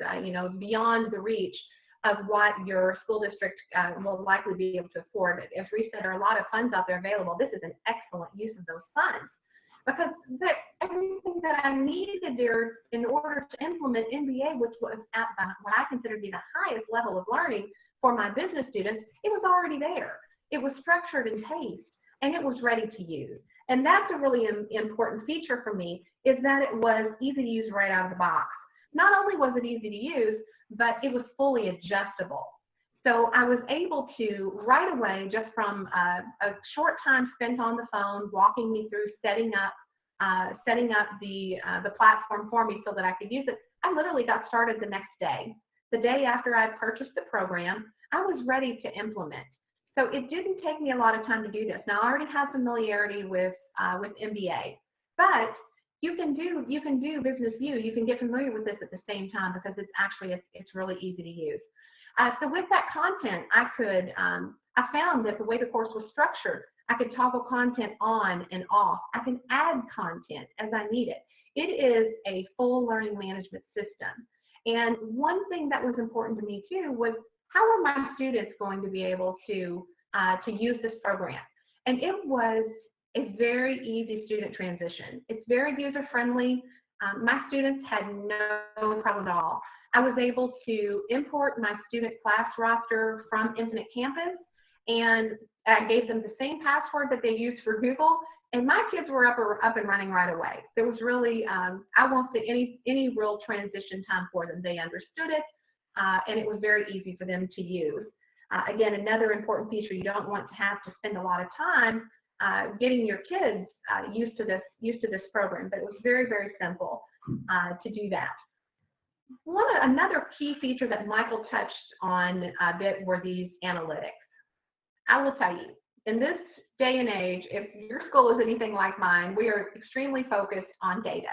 beyond the reach of what your school district will likely be able to afford. As we said, there are a lot of funds out there available. This is an excellent use of those funds, because everything that I needed there in order to implement MBA, which was at what I consider to be the highest level of learning for my business students, it was already there. It was structured and paced, and it was ready to use. And that's a really important feature for me, is that it was easy to use right out of the box. Not only was it easy to use, but it was fully adjustable. So I was able to, right away, just from a short time spent on the phone, walking me through setting up the platform for me so that I could use it, I literally got started the next day. The day after I purchased the program, I was ready to implement. So it didn't take me a lot of time to do this. Now, I already have familiarity with MBA, but you can do BusinessU. You can get familiar with this at the same time, because it's really easy to use. So with that content, I found that the way the course was structured, I could toggle content on and off. I can add content as I need it. It is a full learning management system. And one thing that was important to me too was, how are my students going to be able to use this program? And it was a very easy student transition. It's very user-friendly. My students had no problem at all. I was able to import my student class roster from Infinite Campus, and I gave them the same password that they used for Google, and my kids were up and running right away. There was really, I won't say any real transition time for them. They understood it, and it was very easy for them to use. Again, another important feature, you don't want to have to spend a lot of time getting your kids used to this program, but it was very, very simple to do that. Another key feature that Michael touched on a bit were these analytics. I will tell you, in this day and age, if your school is anything like mine, we are extremely focused on data.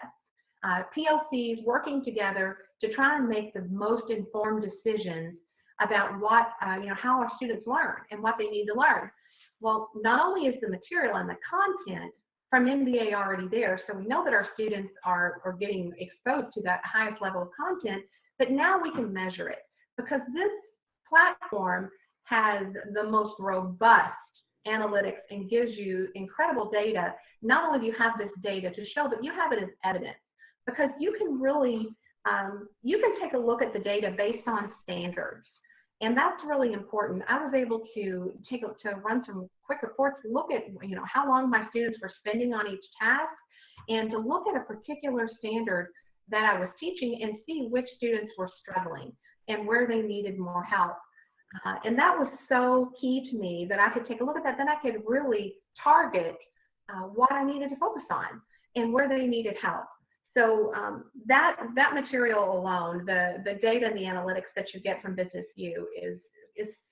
PLCs working together to try and make the most informed decisions about what, how our students learn and what they need to learn. Well, not only is the material and the content from MBA already there, so we know that our students are getting exposed to that highest level of content, but now we can measure it, because this platform has the most robust analytics and gives you incredible data. Not only do you have this data to show, but you have it as evidence, because you can really, you can take a look at the data based on standards. And that's really important. I was able to run some quick reports, look at how long my students were spending on each task, and to look at a particular standard that I was teaching and see which students were struggling and where they needed more help. And that was so key to me, that I could take a look at that. Then I could really target what I needed to focus on and where they needed help. So that material alone, the data and the analytics that you get from BusinessU is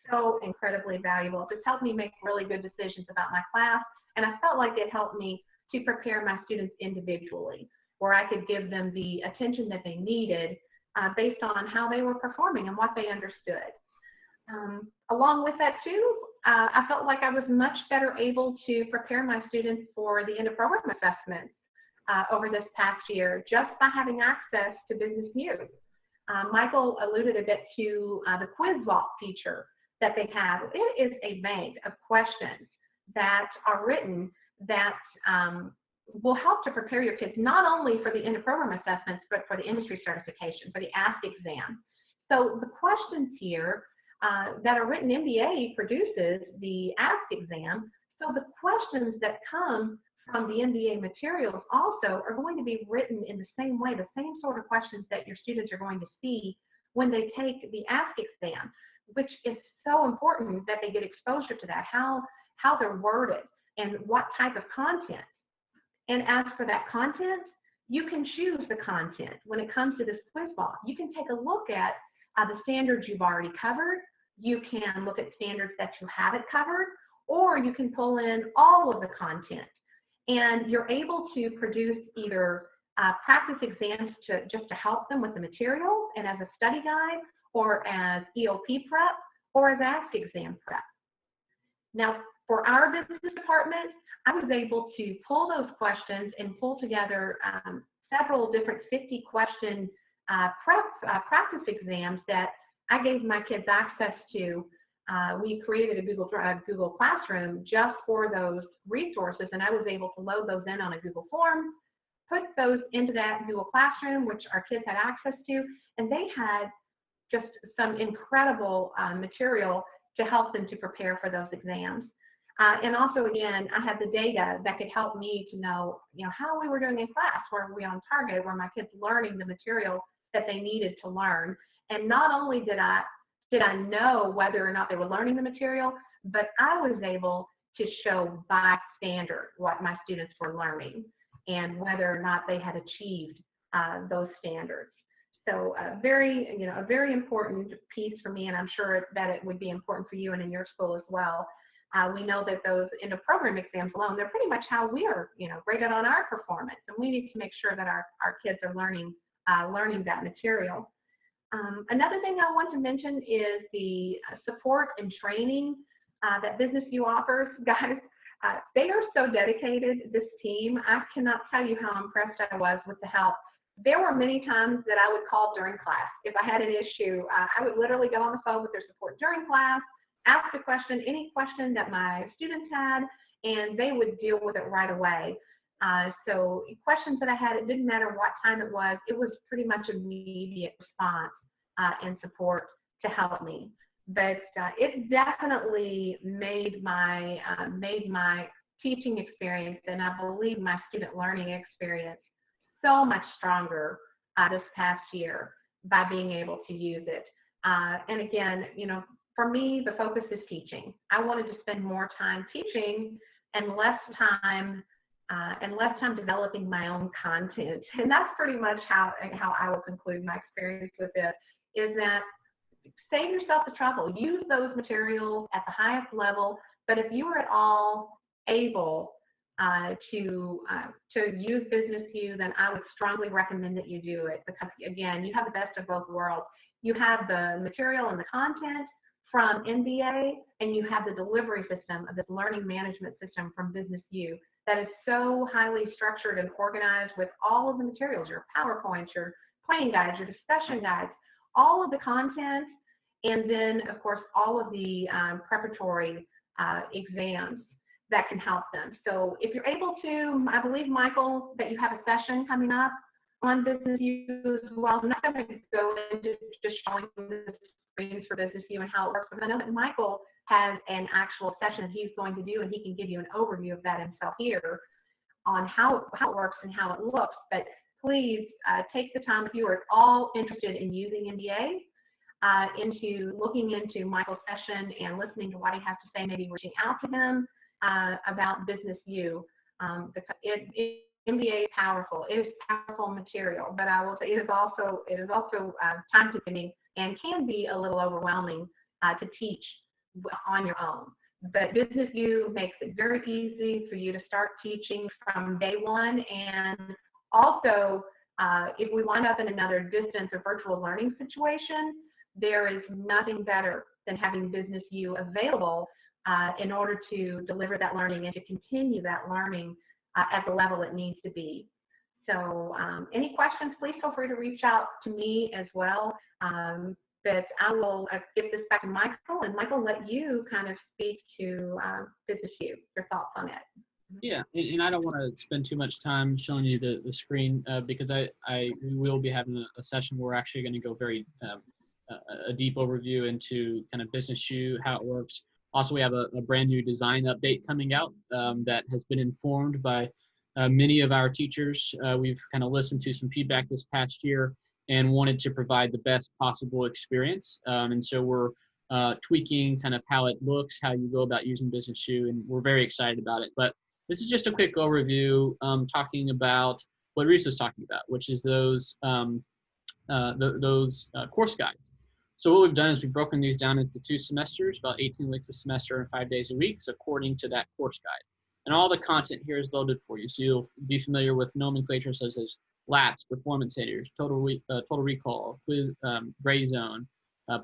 so incredibly valuable. It just helped me make really good decisions about my class, and I felt like it helped me to prepare my students individually. where I could give them the attention that they needed based on how they were performing and what they understood. Along with that too, I felt like I was much better able to prepare my students for the end of program assessments over this past year just by having access to BusinessU. Michael alluded a bit to the quiz vault feature that they have. It is a bank of questions that are written that will help to prepare your kids not only for the end of program assessments, but for the industry certification, for the Ask exam. So the questions here that are written, MBA produces the Ask exam. So the questions that come from the MBA materials also are going to be written in the same way, the same sort of questions that your students are going to see when they take the Ask exam, which is so important that they get exposure to that, how they're worded and what type of content. And as for that content, you can choose the content. When it comes to this quiz vault, you can take a look at the standards you've already covered. You can look at standards that you haven't covered, or you can pull in all of the content. And you're able to produce either practice exams just to help them with the material and as a study guide, or as EOP prep, or as Ask exam prep. Now, for our business department, I was able to pull those questions and pull together several different 50-question practice exams that I gave my kids access to. We created a Google Classroom just for those resources, and I was able to load those in on a Google form, put those into that Google Classroom, which our kids had access to, and they had just some incredible material to help them to prepare for those exams. And also, again, I had the data that could help me to know, how we were doing in class. Were we on target? Were my kids learning the material that they needed to learn? And not only did I know whether or not they were learning the material, but I was able to show by standard what my students were learning and whether or not they had achieved those standards. So a very important piece for me, and I'm sure that it would be important for you and in your school as well. We know that those end of program exams alone, they're pretty much how we are, graded on our performance, and we need to make sure that our kids are learning that material. Another thing I want to mention is the support and training that BusinessU offers. Guys, they are so dedicated, this team. I cannot tell you how impressed I was with the help. There were many times that I would call during class. If I had an issue, I would literally go on the phone with their support during class, ask a question, any question that my students had, and they would deal with it right away. So questions that I had, it didn't matter what time it was pretty much immediate response and support to help me. But it definitely made my teaching experience, and I believe my student learning experience, so much stronger this past year by being able to use it. And again, for me, the focus is teaching. I wanted to spend more time teaching and less time developing my own content. And that's pretty much how I will conclude my experience with it, is that save yourself the trouble. Use those materials at the highest level, but if you are at all able to use BusinessU, then I would strongly recommend that you do it, because again, you have the best of both worlds. You have the material and the content from MBA, and you have the delivery system of this learning management system from BusinessU that is so highly structured and organized with all of the materials, your PowerPoints, your planning guides, your discussion guides, all of the content, and then, of course, all of the preparatory exams that can help them. So if you're able to, I believe, Michael, that you have a session coming up on BusinessU as well. I'm not going to go into just showing the screens for BusinessU and how it works, but I know that Michael has an actual session he's going to do, and he can give you an overview of that himself here on how it works and how it looks. But please take the time, if you are at all interested in using MBA, into looking into Michael's session and listening to what he has to say, maybe reaching out to him about BusinessU, because MBA is powerful. It is powerful material, but I will say it is also time consuming and can be a little overwhelming to teach on your own. But BusinessU makes it very easy for you to start teaching from day one, and Also, if we wind up in another distance or virtual learning situation, there is nothing better than having BusinessU available in order to deliver that learning and to continue that learning at the level it needs to be. So any questions, please feel free to reach out to me as well. But I will give this back to Michael, and Michael, let you kind of speak to BusinessU, your thoughts on it. Yeah, and I don't want to spend too much time showing you the screen because we will be having a session where we're actually going to go very a deep overview into kind of BusinessU, how it works. Also, we have a brand new design update coming out that has been informed by many of our teachers. We've kind of listened to some feedback this past year and wanted to provide the best possible experience. And so we're tweaking kind of how it looks, how you go about using BusinessU, and we're very excited about it. But this is just a quick overview talking about what Reese was talking about, which is those course guides. So what we've done is we've broken these down into 2 semesters, about 18 weeks a semester and 5 days a week, so according to that course guide. And all the content here is loaded for you. So you'll be familiar with nomenclature such as laps, performance hitters, total recall, gray zone,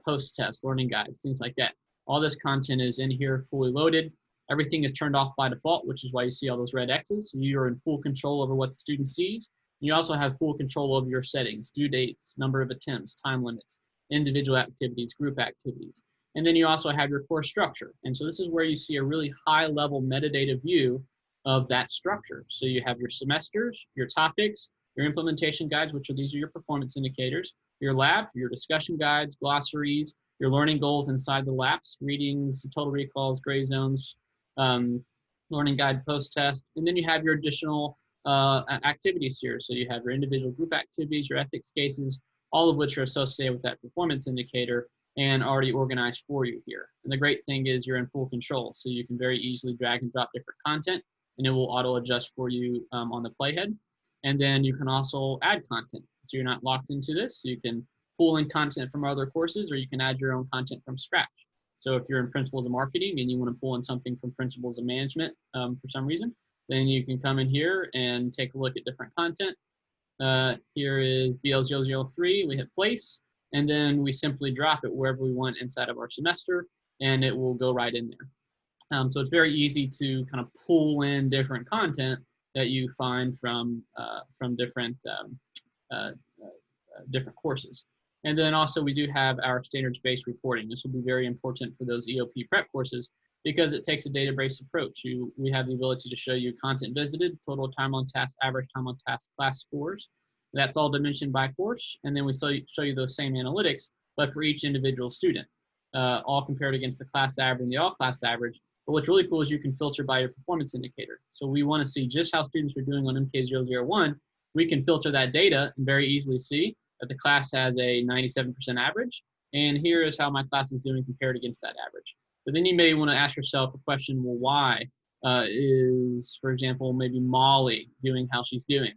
post-test, learning guides, things like that. All this content is in here fully loaded. Everything is turned off by default, which is why you see all those red X's. So you're in full control over what the student sees. You also have full control over your settings, due dates, number of attempts, time limits, individual activities, group activities. And then you also have your course structure. And so this is where you see a really high level metadata view of that structure. So you have your semesters, your topics, your implementation guides, which are these are your performance indicators, your lab, your discussion guides, glossaries, your learning goals inside the laps, readings, total recalls, gray zones, learning guide, post-test. And then you have your additional activities here. So you have your individual group activities, your ethics cases, all of which are associated with that performance indicator and already organized for you here. And the great thing is you're in full control. So you can very easily drag and drop different content and it will auto adjust for you on the playhead. And then you can also add content. So you're not locked into this. So you can pull in content from other courses or you can add your own content from scratch. So if you're in Principles of Marketing and you want to pull in something from Principles of Management for some reason, then you can come in here and take a look at different content. Here is BL003, we hit place, and then we simply drop it wherever we want inside of our semester, and it will go right in there. So it's very easy to kind of pull in different content that you find from different different courses. And then also we do have our standards-based reporting. This will be very important for those EOP prep courses because it takes a database approach. We have the ability to show you content visited, total time on task, average time on task, class scores. That's all dimensioned by course. And then we show you those same analytics, but for each individual student, all compared against the class average and the all class average. But what's really cool is you can filter by your performance indicator. So we want to see just how students are doing on MK001. We can filter that data and very easily see that the class has a 97% average. And here is how my class is doing compared against that average. But then you may want to ask yourself a question, well, why is, for example, maybe Molly doing how she's doing?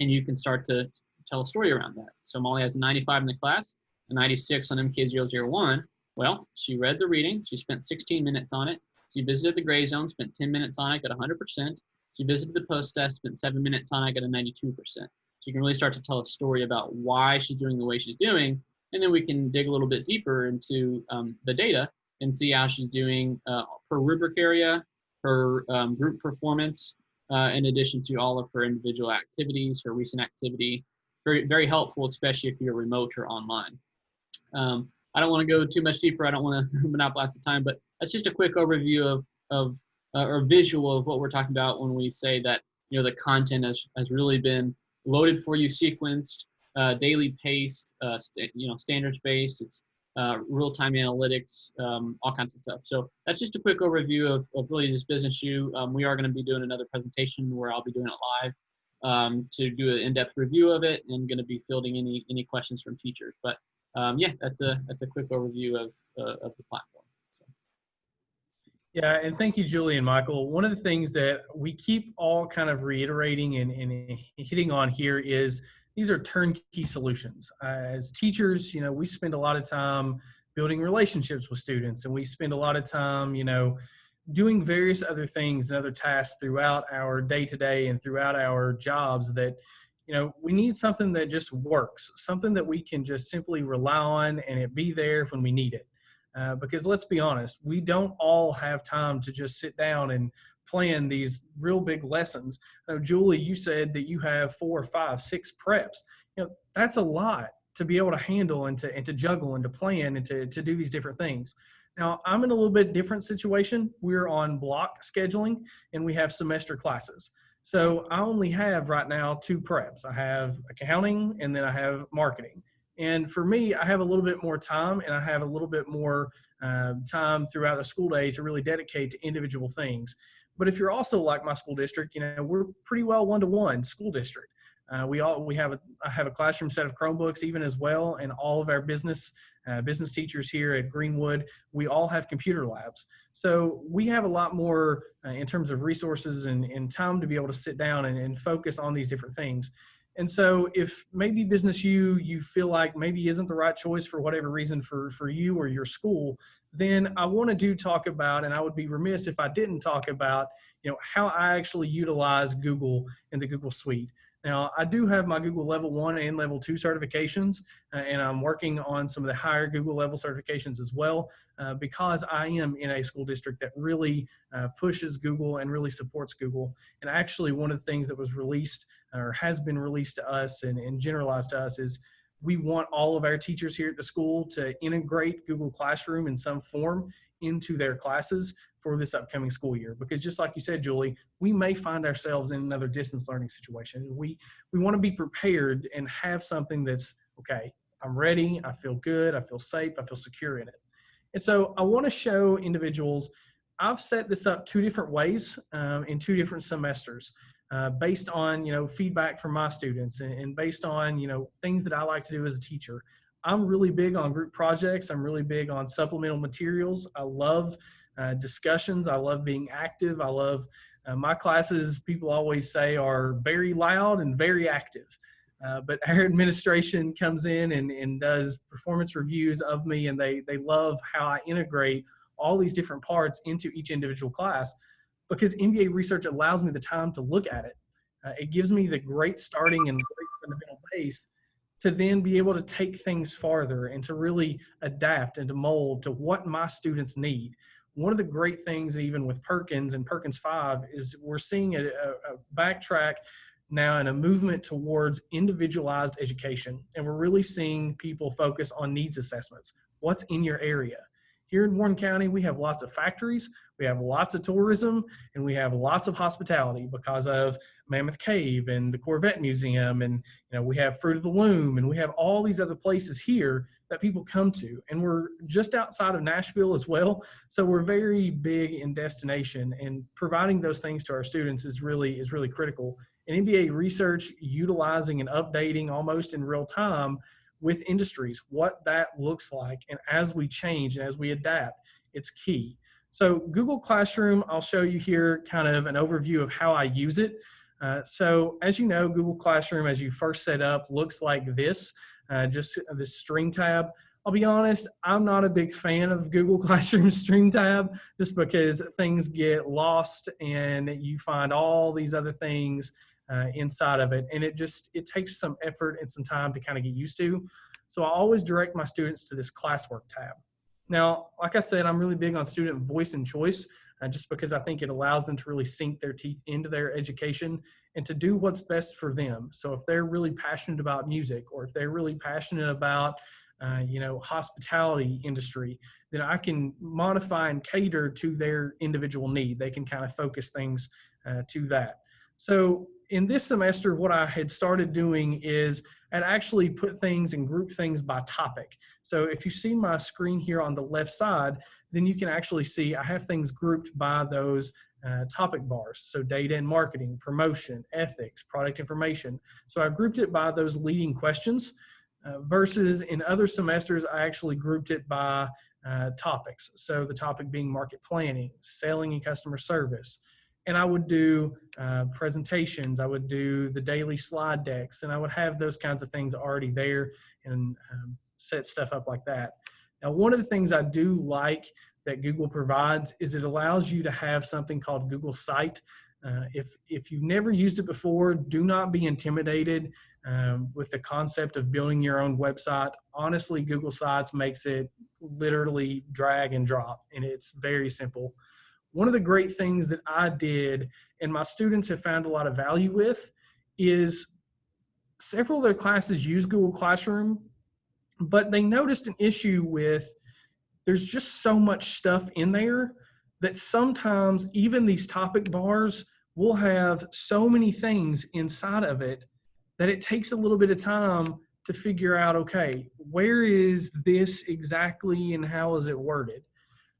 And you can start to tell a story around that. So Molly has a 95 in the class, a 96 on MK001. Well, she read the reading. She spent 16 minutes on it. She visited the gray zone, spent 10 minutes on it, got 100%. She visited the post-test, spent 7 minutes on it, got a 92%. So you can really start to tell a story about why she's doing the way she's doing. And then we can dig a little bit deeper into the data and see how she's doing per rubric area, her group performance, in addition to all of her individual activities, her recent activity. Very, very helpful, especially if you're remote or online. I don't want to go too much deeper. I don't want to monopolize the time, but that's just a quick overview of or visual of what we're talking about when we say that, you know, the content has really been loaded for you, sequenced, daily paced, standards based. It's real-time analytics, all kinds of stuff. So that's just a quick overview of really this BusinessU. We are going to be doing another presentation where I'll be doing it live to do an in-depth review of it and going to be fielding any questions from teachers. But yeah, that's a quick overview of the platform. So. Yeah, and thank you, Julie and Michael. One of the things that we keep all kind of reiterating and hitting on here is these are turnkey solutions. As teachers, you know, we spend a lot of time building relationships with students, and we spend a lot of time, you know, doing various other things and other tasks throughout our day-to-day and throughout our jobs that, We need something that just works, something that we can just simply rely on and it be there when we need it. Because let's be honest, we don't all have time to just sit down and plan these real big lessons. Julie, you said that you have 4, 5, 6 preps. That's a lot to be able to handle and to juggle and to plan and to do these different things. Now, I'm in a little bit different situation. We're on block scheduling and we have semester classes. So I only have right now 2 preps. I have accounting and then I have marketing. And for me, I have a little bit more time and I have a little bit more time throughout the school day to really dedicate to individual things. But if you're also like my school district, we're pretty well one-to-one school district. I have a classroom set of Chromebooks even as well, and all of our business teachers here at Greenwood, we all have computer labs. So we have a lot more in terms of resources and time to be able to sit down and focus on these different things. And so if maybe BusinessU, you feel like maybe isn't the right choice for whatever reason for you or your school, then I want to talk about, and I would be remiss if I didn't talk about, how I actually utilize Google and the Google Suite. Now, I do have my Google Level 1 and Level 2 certifications, and I'm working on some of the higher Google level certifications as well, because I am in a school district that really pushes Google and really supports Google. And actually, one of the things that was released or has been released to us and generalized to us is we want all of our teachers here at the school to integrate Google Classroom in some form into their classes for this upcoming school year. Because just like you said, Julie, we may find ourselves in another distance learning situation. We want to be prepared and have something that's, okay, I'm ready, I feel good, I feel safe, I feel secure in it. And so I want to show individuals, I've set this up 2 different ways in 2 different semesters. Based on feedback from my students and based on things that I like to do as a teacher. I'm really big on group projects. I'm really big on supplemental materials. I love discussions. I love being active. I love my classes, people always say, are very loud and very active. But our administration comes in and does performance reviews of me, and they love how I integrate all these different parts into each individual class, because MBA research allows me the time to look at it. It gives me the great starting and great fundamental base to then be able to take things farther and to really adapt and to mold to what my students need. One of the great things, even with Perkins and Perkins 5, is we're seeing a backtrack now and a movement towards individualized education. And we're really seeing people focus on needs assessments. What's in your area? Here in Warren County, we have lots of factories, we have lots of tourism, and we have lots of hospitality because of Mammoth Cave and the Corvette Museum, and we have Fruit of the Loom, and we have all these other places here that people come to. And we're just outside of Nashville as well, so we're very big in destination, and providing those things to our students is really critical. And MBA research, utilizing and updating almost in real time with industries, what that looks like. And as we change and as we adapt, it's key. So Google Classroom, I'll show you here kind of an overview of how I use it. So as you know, Google Classroom, as you first set up, looks like this, just this string tab. I'll be honest, I'm not a big fan of Google Classroom string tab, just because things get lost and you find all these other things inside of it, and it takes some effort and some time to kind of get used to. So I always direct my students to this classwork tab. Now, like I said, I'm really big on student voice and choice, just because I think it allows them to really sink their teeth into their education and to do what's best for them. So if they're really passionate about music, or if they're really passionate about hospitality industry, then I can modify and cater to their individual need. They can kind of focus things to that. So in this semester, what I had started doing is I'd actually put things and group things by topic. So if you see my screen here on the left side, then you can actually see I have things grouped by those topic bars. So data and marketing, promotion, ethics, product information. So I grouped it by those leading questions versus in other semesters, I actually grouped it by topics. So the topic being market planning, selling and customer service. And I would do presentations, I would do the daily slide decks, and I would have those kinds of things already there and set stuff up like that. Now, one of the things I do like that Google provides is it allows you to have something called Google Site. If you've never used it before, do not be intimidated with the concept of building your own website. Honestly, Google Sites makes it literally drag and drop, and it's very simple. One of the great things that I did and my students have found a lot of value with is several of their classes use Google Classroom, but they noticed an issue with there's just so much stuff in there that sometimes even these topic bars will have so many things inside of it that it takes a little bit of time to figure out, okay, where is this exactly and how is it worded?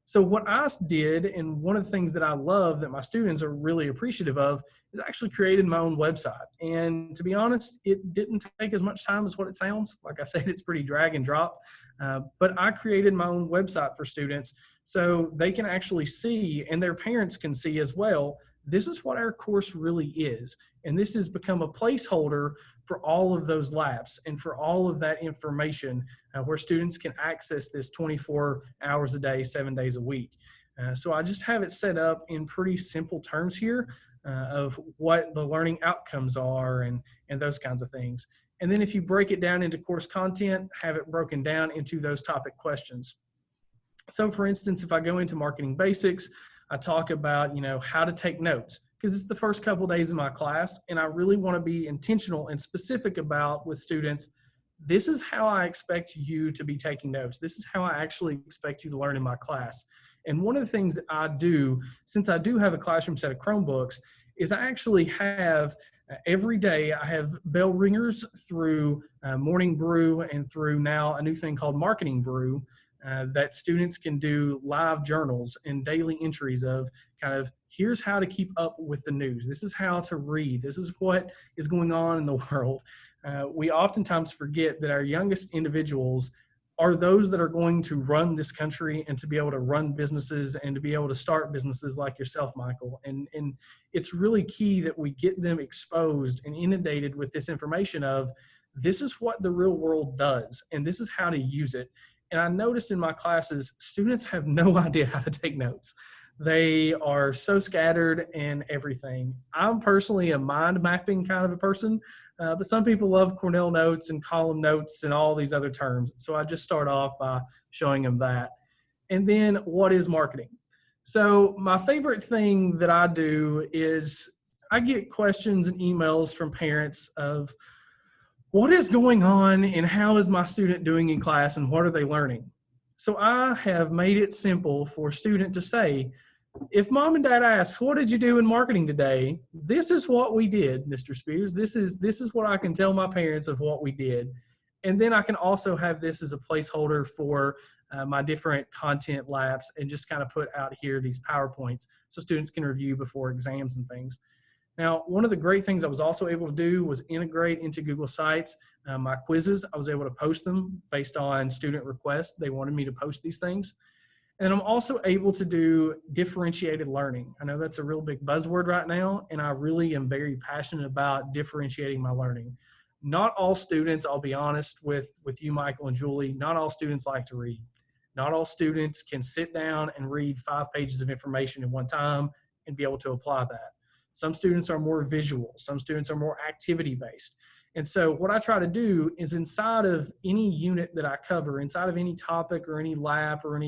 So what I did, and one of the things that I love that my students are really appreciative of, is I actually created my own website. And to be honest, it didn't take as much time as what it sounds. Like I said, it's pretty drag and drop. But I created my own website for students so they can actually see, and their parents can see as well, this is what our course really is. And this has become a placeholder for all of those labs and for all of that information where students can access this 24 hours a day, 7 days a week. So I just have it set up in pretty simple terms here of what the learning outcomes are and those kinds of things. And then if you break it down into course content, have it broken down into those topic questions. So for instance, if I go into marketing basics, I talk about, how to take notes, because it's the first couple of days of my class, and I really want to be intentional and specific about with students, this is how I expect you to be taking notes. This is how I actually expect you to learn in my class. And one of the things that I do, since I do have a classroom set of Chromebooks, is I actually have every day I have bell ringers through Morning Brew and through now a new thing called Marketing Brew. That students can do live journals and daily entries of kind of, here's how to keep up with the news. This is how to read. This is what is going on in the world. We oftentimes forget that our youngest individuals are those that are going to run this country and to be able to run businesses and to be able to start businesses like yourself, Michael. And it's really key that we get them exposed and inundated with this information of, this is what the real world does, and this is how to use it. And I noticed in my classes, students have no idea how to take notes. They are so scattered and everything. I'm personally a mind mapping kind of a person, but some people love Cornell notes and column notes and all these other terms. So I just start off by showing them that. And then what is marketing? So my favorite thing that I do is I get questions and emails from parents of, what is going on and how is my student doing in class and what are they learning? So I have made it simple for a student to say, if mom and dad asks, what did you do in marketing today? This is what we did, Mr. Spears. This is what I can tell my parents of what we did. And then I can also have this as a placeholder for my different content labs and just kind of put out here these PowerPoints so students can review before exams and things. Now, one of the great things I was also able to do was integrate into Google Sites my quizzes. I was able to post them based on student request. They wanted me to post these things. And I'm also able to do differentiated learning. I know that's a real big buzzword right now, and I really am very passionate about differentiating my learning. Not all students, I'll be honest with you, Michael and Julie, not all students like to read. Not all students can sit down and read 5 pages of information at one time and be able to apply that. Some students are more visual. Some students are more activity-based. And so what I try to do is inside of any unit that I cover, inside of any topic or any lab or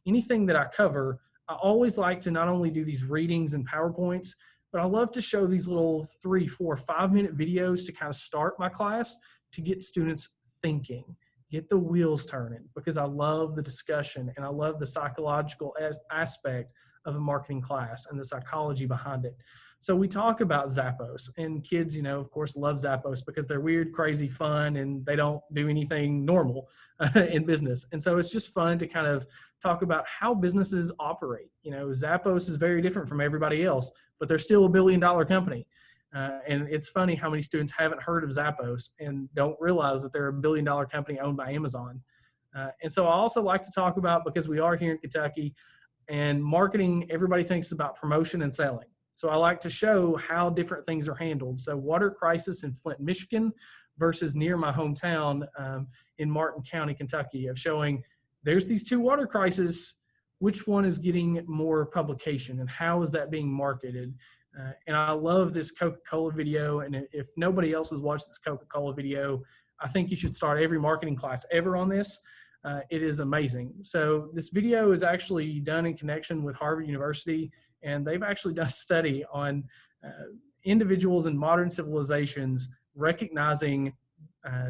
anything that I cover, I always like to not only do these readings and PowerPoints, but I love to show these little 3, 4, 5-minute videos to kind of start my class to get students thinking, get the wheels turning, because I love the discussion and I love the psychological aspect of a marketing class and the psychology behind it. So we talk about Zappos, and kids, of course, love Zappos because they're weird, crazy, fun, and they don't do anything normal in business. And so it's just fun to kind of talk about how businesses operate. Zappos is very different from everybody else, but they're still $1 billion company. And it's funny how many students haven't heard of Zappos and don't realize that they're a $1 billion company owned by Amazon. And so I also like to talk about, because we are here in Kentucky, and marketing, everybody thinks about promotion and selling. So I like to show how different things are handled. So water crisis in Flint, Michigan versus near my hometown in Martin County, Kentucky, of showing there's these 2 water crises. Which one is getting more publication and how is that being marketed? And I love this Coca-Cola video. And if nobody else has watched this Coca-Cola video, I think you should start every marketing class ever on this. It is amazing. So this video is actually done in connection with Harvard University, and they've actually done a study on individuals in modern civilizations recognizing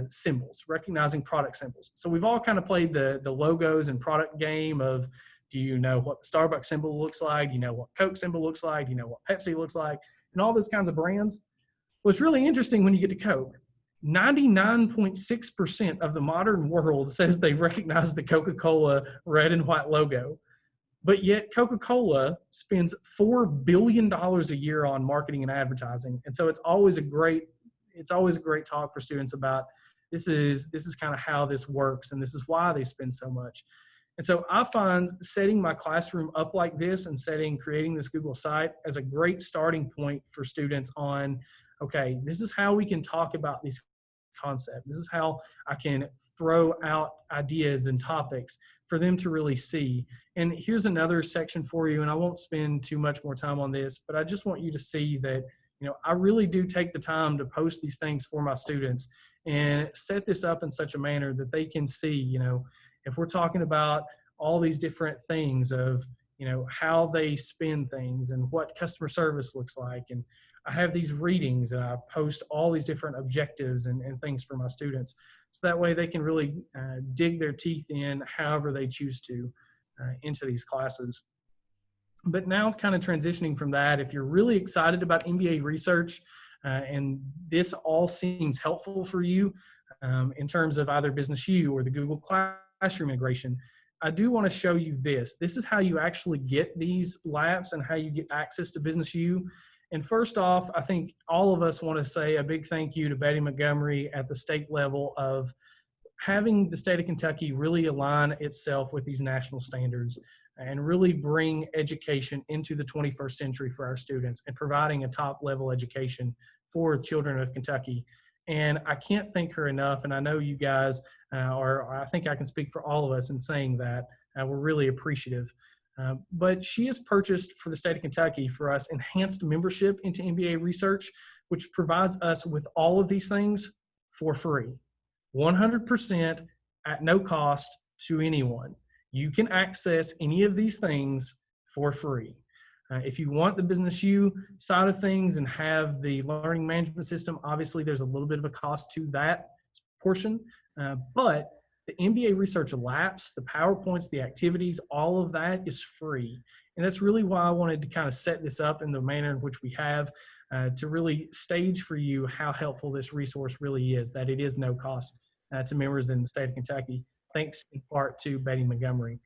symbols, recognizing product symbols. So we've all kind of played the logos and product game of, do you know what the Starbucks symbol looks like? Do you know what Coke symbol looks like? Do you know what Pepsi looks like? And all those kinds of brands. What's really interesting when you get to Coke, 99.6% of the modern world says they recognize the Coca-Cola red and white logo. But yet Coca-Cola spends $4 billion a year on marketing and advertising. And so it's always a great talk for students about this is kind of how this works, and this is why they spend so much. And so I find setting my classroom up like this and creating this Google site as a great starting point for students on, okay, this is how we can talk about these concepts. This is how I can throw out ideas and topics for them to really see. And here's another section for you, and I won't spend too much more time on this, but I just want you to see that, I really do take the time to post these things for my students and set this up in such a manner that they can see, if we're talking about all these different things of, how they spend things and what customer service looks like. And I have these readings and I post all these different objectives and things for my students. So that way they can really dig their teeth in however they choose to into these classes. But now it's kind of transitioning from that. If you're really excited about MBA research and this all seems helpful for you in terms of either BusinessU or the Google Classroom integration, I do want to show you this. This is how you actually get these labs and how you get access to BusinessU. And first off, I think all of us want to say a big thank you to Betty Montgomery at the state level of having the state of Kentucky really align itself with these national standards and really bring education into the 21st century for our students and providing a top level education for children of Kentucky. And I can't thank her enough. And I know you guys, or I think I can speak for all of us in saying that we're really appreciative. But she has purchased for the state of Kentucky for us enhanced membership into MBA research, which provides us with all of these things for free, 100% at no cost to anyone. You can access any of these things for free. If you want the BusinessU side of things and have the learning management system, obviously there's a little bit of a cost to that portion, but the MBA research labs, the PowerPoints, the activities, all of that is free. And that's really why I wanted to kind of set this up in the manner in which we have to really stage for you how helpful this resource really is, that it is no cost to members in the state of Kentucky, thanks in part to Betty Montgomery.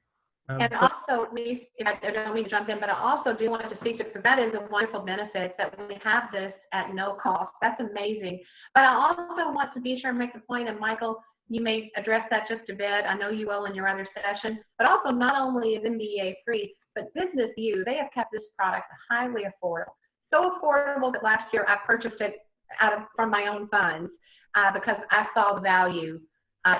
And also, I don't mean to jump in, but I also do want to speak to that is a wonderful benefit that we have this at no cost. That's amazing. But I also want to be sure and make the point, and Michael, you may address that just a bit. I know you will in your other session. But also, not only is MBA free, but BusinessU, they have kept this product highly affordable. So affordable that last year I purchased it from my own funds because I saw the value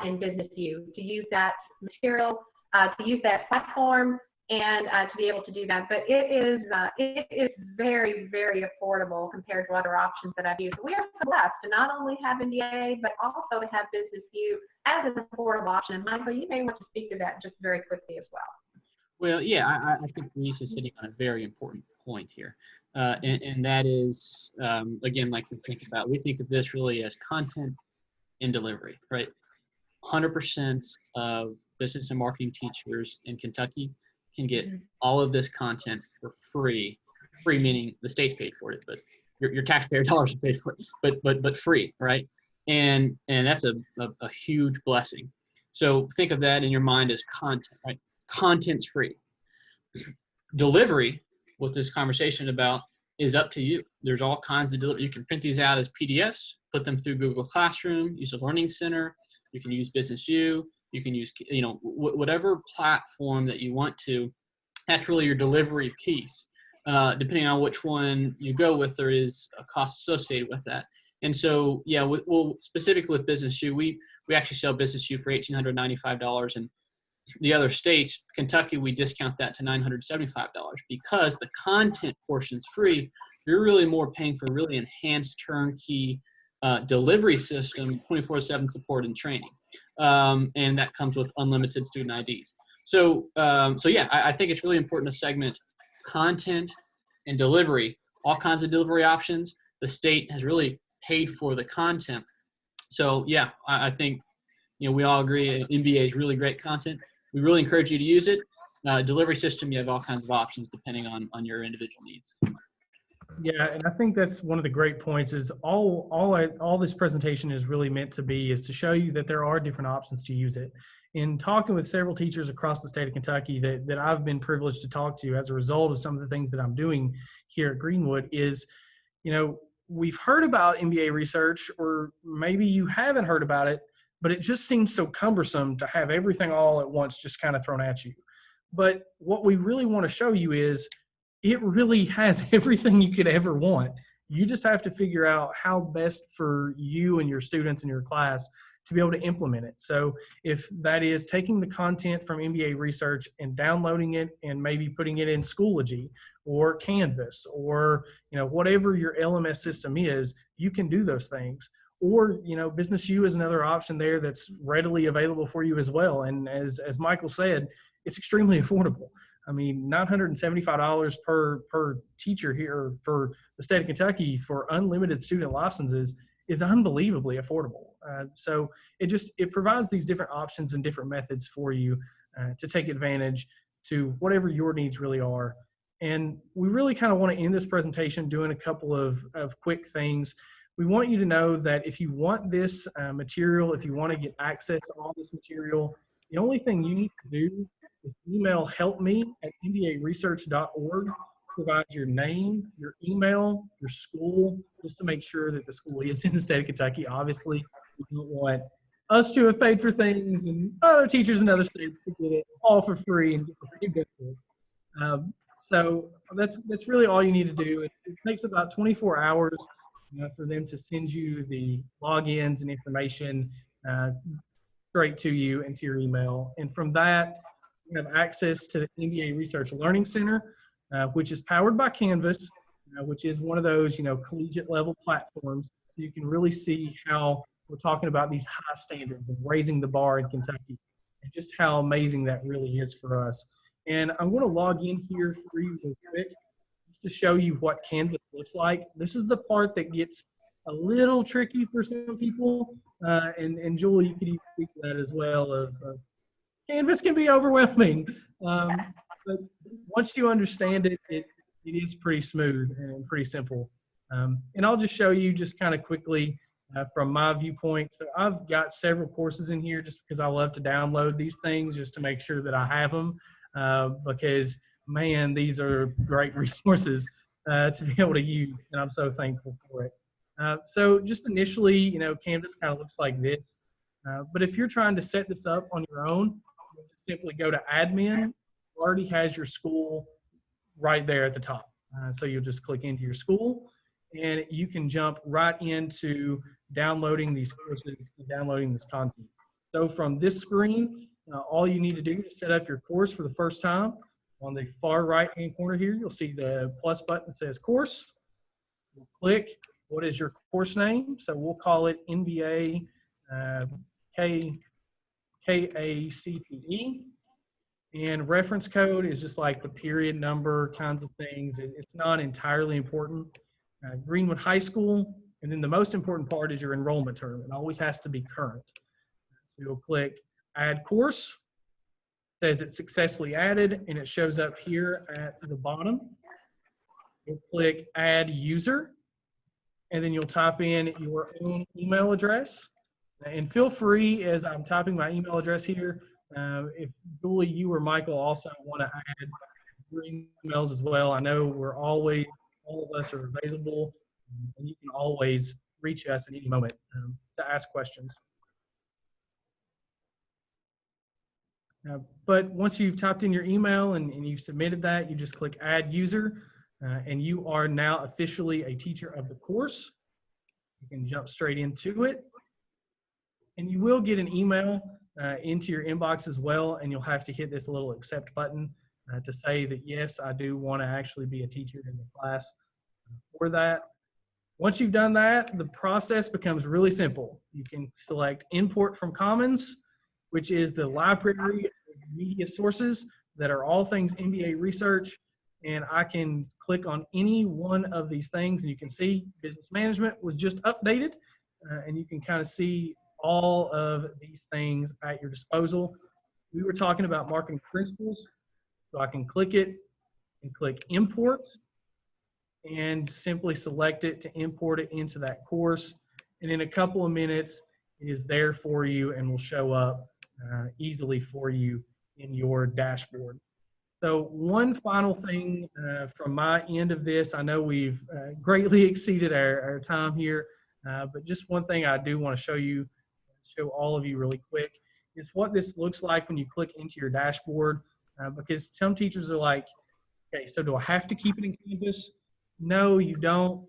in BusinessU to use that material, to use that platform, and to be able to do that. But it is very, very affordable compared to other options that I've used. We are so blessed to not only have MBA, but also to have BusinessU as an affordable option. And Michael, you may want to speak to that just very quickly as well. Well, yeah, I think Denise is hitting on a very important point here. And that is, again, like we think of this really as content and delivery, right? 100% of business and marketing teachers in Kentucky can get all of this content for free. Free meaning the state's paid for it, but your taxpayer dollars are paid for it, but free, right? And that's a huge blessing. So think of that in your mind as content, right? Content's free. Delivery, what this conversation about, is up to you. There's all kinds of delivery. You can print these out as PDFs, put them through Google Classroom, use a learning center. You can use BusinessU. You can use, whatever platform that you want to. That's really your delivery piece. Depending on which one you go with, there is a cost associated with that. And so, yeah, specifically with BusinessU, we actually sell BusinessU for $1,895, and the other states, Kentucky, we discount that to $975 because the content portion is free, you're really more paying for a really enhanced turnkey delivery system, 24/7 support and training. And that comes with unlimited student IDs. So yeah, I think it's really important to segment content and delivery, all kinds of delivery options. The state has really paid for the content. So yeah, I think, we all agree MBA is really great content. We really encourage you to use it. Delivery system, you have all kinds of options depending on your individual needs. Yeah, and I think that's one of the great points is all this presentation is really meant to be is to show you that there are different options to use it. In talking with several teachers across the state of Kentucky that I've been privileged to talk to as a result of some of the things that I'm doing here at Greenwood is, we've heard about MBA research, or maybe you haven't heard about it, but it just seems so cumbersome to have everything all at once just kind of thrown at you. But what we really want to show you is it really has everything you could ever want. You just have to figure out how best for you and your students in your class to be able to implement it. So if that is taking the content from MBA research and downloading it and maybe putting it in Schoology or Canvas or whatever your LMS system is, you can do those things. Or BusinessU is another option there that's readily available for you as well. And as Michael said, it's extremely affordable. I mean, $975 per teacher here for the state of Kentucky for unlimited student licenses is unbelievably affordable. So it provides these different options and different methods for you to take advantage to whatever your needs really are. And we really kind of want to end this presentation doing a couple of quick things. We want you to know that if you want this material, if you want to get access to all this material, the only thing you need to do is email helpme@mbaresearch.org. Provide your name, your email, your school, just to make sure that the school is in the state of Kentucky. Obviously, we don't want us to have paid for things and other teachers in other states to get it all for free and get the free benefits. So that's really all you need to do. It takes about 24 hours for them to send you the logins and information straight to you and to your email. And from that, you have access to the MBA Research Learning Center, which is powered by Canvas, which is one of those, collegiate level platforms. So you can really see how we're talking about these high standards of raising the bar in Kentucky and just how amazing that really is for us. And I'm going to log in here for you real quick just to show you what Canvas looks like. This is the part that gets a little tricky for some people. And Julie, you could even speak to that as well. Of Canvas can be overwhelming. But once you understand it, it is pretty smooth and pretty simple. And I'll just show you just kind of quickly from my viewpoint. So I've got several courses in here just because I love to download these things just to make sure that I have them. Because, man, these are great resources to be able to use, and I'm so thankful for it. So just initially, Canvas kind of looks like this. But if you're trying to set this up on your own, you just simply go to admin. It already has your school right there at the top. So you'll just click into your school, and you can jump right into downloading these courses and downloading this content. So from this screen, all you need to do to set up your course for the first time, on the far right-hand corner here, you'll see the plus button that says course. We'll click, what is your course name? So we'll call it MBA KACTE. And reference code is just like the period number kinds of things. It's not entirely important. Greenwood High School, and then the most important part is your enrollment term. It always has to be current. So you'll click Add Course. It says it's successfully added, and it shows up here at the bottom. You'll click Add User, and then you'll type in your own email address. And feel free, as I'm typing my email address here, if Julie, you or Michael also want to add your emails as well. I know all of us are available, and you can always reach us at any moment to ask questions. But once you've typed in your email and you've submitted that, you just click Add User, and you are now officially a teacher of the course. You can jump straight into it. And you will get an email into your inbox as well, and you'll have to hit this little accept button to say that, yes, I do want to actually be a teacher in the class. for that. Once you've done that, the process becomes really simple. You can select Import from Commons, which is the library of media sources that are all things MBA research. And I can click on any one of these things, and you can see business management was just updated, and you can kind of see all of these things at your disposal. We were talking about marketing principles, so I can click it and click Import, and simply select it to import it into that course. And in a couple of minutes, it is there for you and will show up easily for you in your dashboard. So one final thing from my end of this, I know we've greatly exceeded our time here, but just one thing I do want to show all of you really quick is what this looks like when you click into your dashboard, because some teachers are like, okay, so do I have to keep it in Canvas? No, you don't.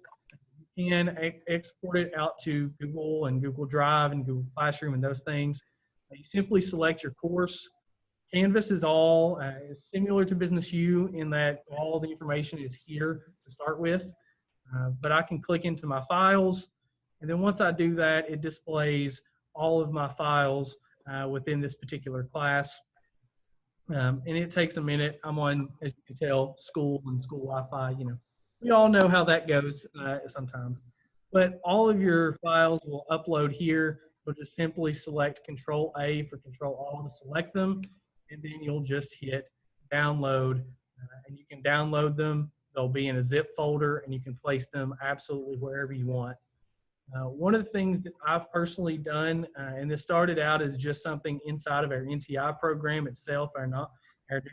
You can export it out to Google and Google Drive and Google Classroom and those things. You simply select your course. Canvas is all is similar to BusinessU in that all the information is here to start with, but I can click into my files, and then once I do that, it displays all of my files within this particular class. And it takes a minute. I'm on, as you can tell, school and school Wi-Fi. You know, we all know how that goes sometimes. But all of your files will upload here. You'll just simply select Control A for Control All to select them, and then you'll just hit download, and you can download them. They'll be in a zip folder, and you can place them absolutely wherever you want. One of the things that I've personally done, and this started out as just something inside of our NTI program itself, our New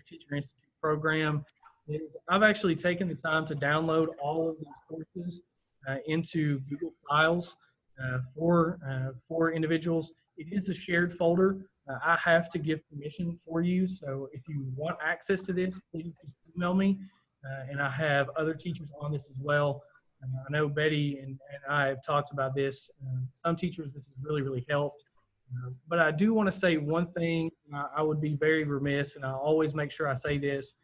Teacher Institute program, is I've actually taken the time to download all of these courses into Google Files for individuals. It is a shared folder. I have to give permission for you, so if you want access to this, please just email me, and I have other teachers on this as well. I know Betty and I have talked about this. Some teachers, this has really, really helped. But I do want to say one thing. I would be very remiss, and I always make sure I say this.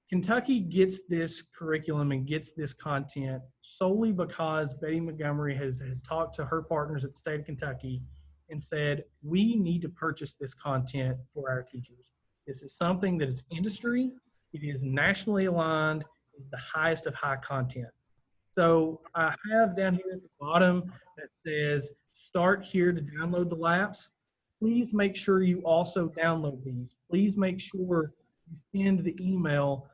Kentucky gets this curriculum and gets this content solely because Betty Montgomery has talked to her partners at the state of Kentucky and said, we need to purchase this content for our teachers. This is something that is industry. It is nationally aligned. It's the highest of high content. So I have down here at the bottom that says, start here to download the laps. Please make sure you also download these. Please make sure you send the email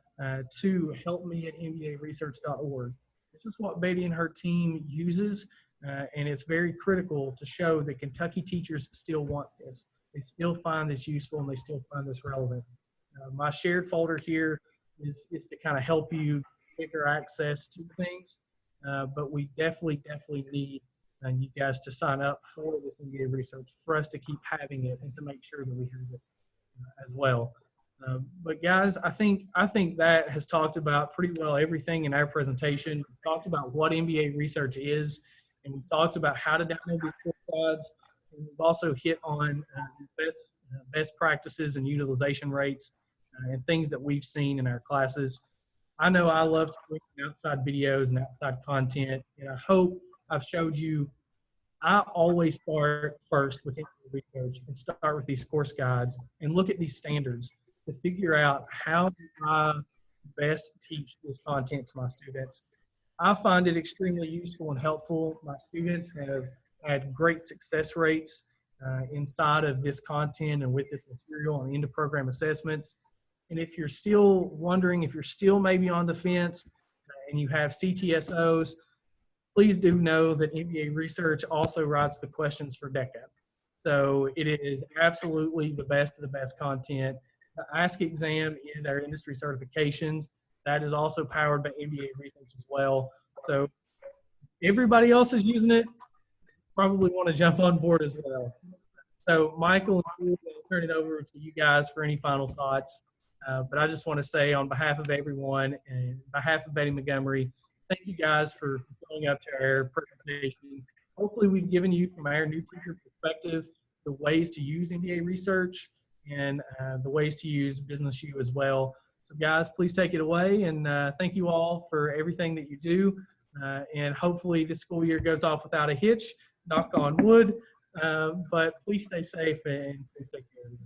to helpme@mbaresearch.org. This is what Betty and her team uses, and it's very critical to show that Kentucky teachers still want this. They still find this useful, and they still find this relevant. My shared folder here is to kind of help you quicker access to things. But we definitely need you guys to sign up for this MBA research for us to keep having it and to make sure that we have it as well. But guys, I think that has talked about pretty well everything in our presentation. We talked about what MBA research is, and we talked about how to download these course guides. And we've also hit on best practices and utilization rates and things that we've seen in our classes. I know I love to bring outside videos and outside content, and I hope I've showed you I always start first with research and start with these course guides and look at these standards to figure out how do I best teach this content to my students. I find it extremely useful and helpful. My students have had great success rates inside of this content and with this material and into program assessments. And if you're still wondering, if you're still maybe on the fence and you have CTSOs, please do know that MBA Research also writes the questions for DECA. So it is absolutely the best of the best content. The Ask exam is our industry certifications. That is also powered by MBA Research as well. So everybody else is using it, probably want to jump on board as well. So Michael, I'll turn it over to you guys for any final thoughts. But I just want to say on behalf of everyone and on behalf of Betty Montgomery, thank you guys for showing up to our presentation. Hopefully we've given you from our new teacher perspective the ways to use MBA Research and the ways to use BusinessU as well. So guys, please take it away, and thank you all for everything that you do. And hopefully this school year goes off without a hitch, knock on wood. But please stay safe and please take care of you.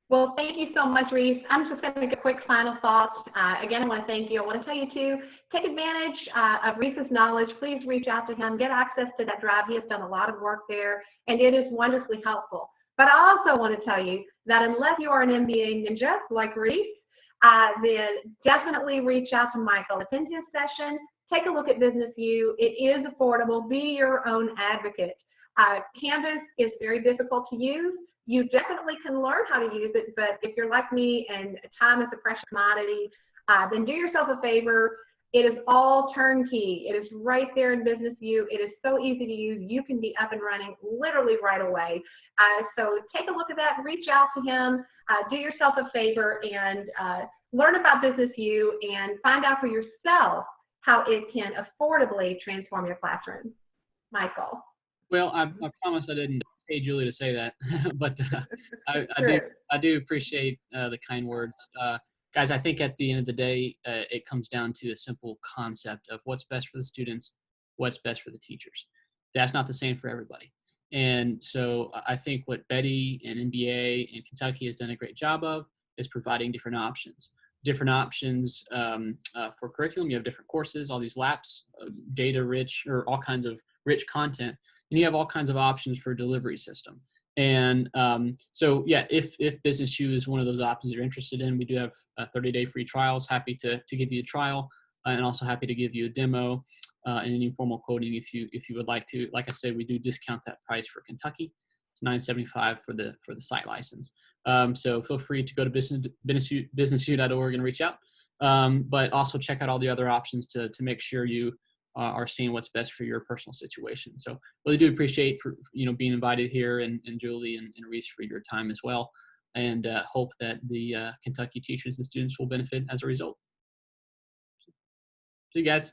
Well, thank you so much, Reese. I'm just going to make a quick final thought. Again, I want to thank you. I want to tell you to take advantage of Reese's knowledge. Please reach out to him, get access to that drive. He has done a lot of work there, and it is wonderfully helpful. But I also want to tell you that unless you are an MBA ninja like Reese, then definitely reach out to Michael. Attend his session. Take a look at BusinessU. It is affordable. Be your own advocate. Canvas is very difficult to use. You definitely can learn how to use it, but if you're like me and time is a precious commodity, then do yourself a favor. It is all turnkey. It is right there in BusinessU. It is so easy to use. You can be up and running literally right away. So take a look at that. Reach out to him. Do yourself a favor and learn about BusinessU and find out for yourself how it can affordably transform your classroom. Michael. Well, I promise I didn't pay Julie to say that, but I do appreciate the kind words. Guys, I think at the end of the day, it comes down to a simple concept of what's best for the students, what's best for the teachers. That's not the same for everybody. And so I think what Betty and MBA and Kentucky has done a great job of is providing different options. Different options for curriculum. You have different courses, all these laps, data rich, or all kinds of rich content. And you have all kinds of options for delivery system. And so, yeah, if BusinessU is one of those options you're interested in, we do have 30-day free trials. Happy to give you a trial, and also happy to give you a demo and any informal quoting if you would like to. Like I said, we do discount that price for Kentucky. It's $975 for the site license. So feel free to go to BusinessU.org and reach out. But also check out all the other options to make sure you are seeing what's best for your personal situation. So really do appreciate for being invited here, and Julie and Reese for your time as well, and hope that the Kentucky teachers and students will benefit as a result. See you guys.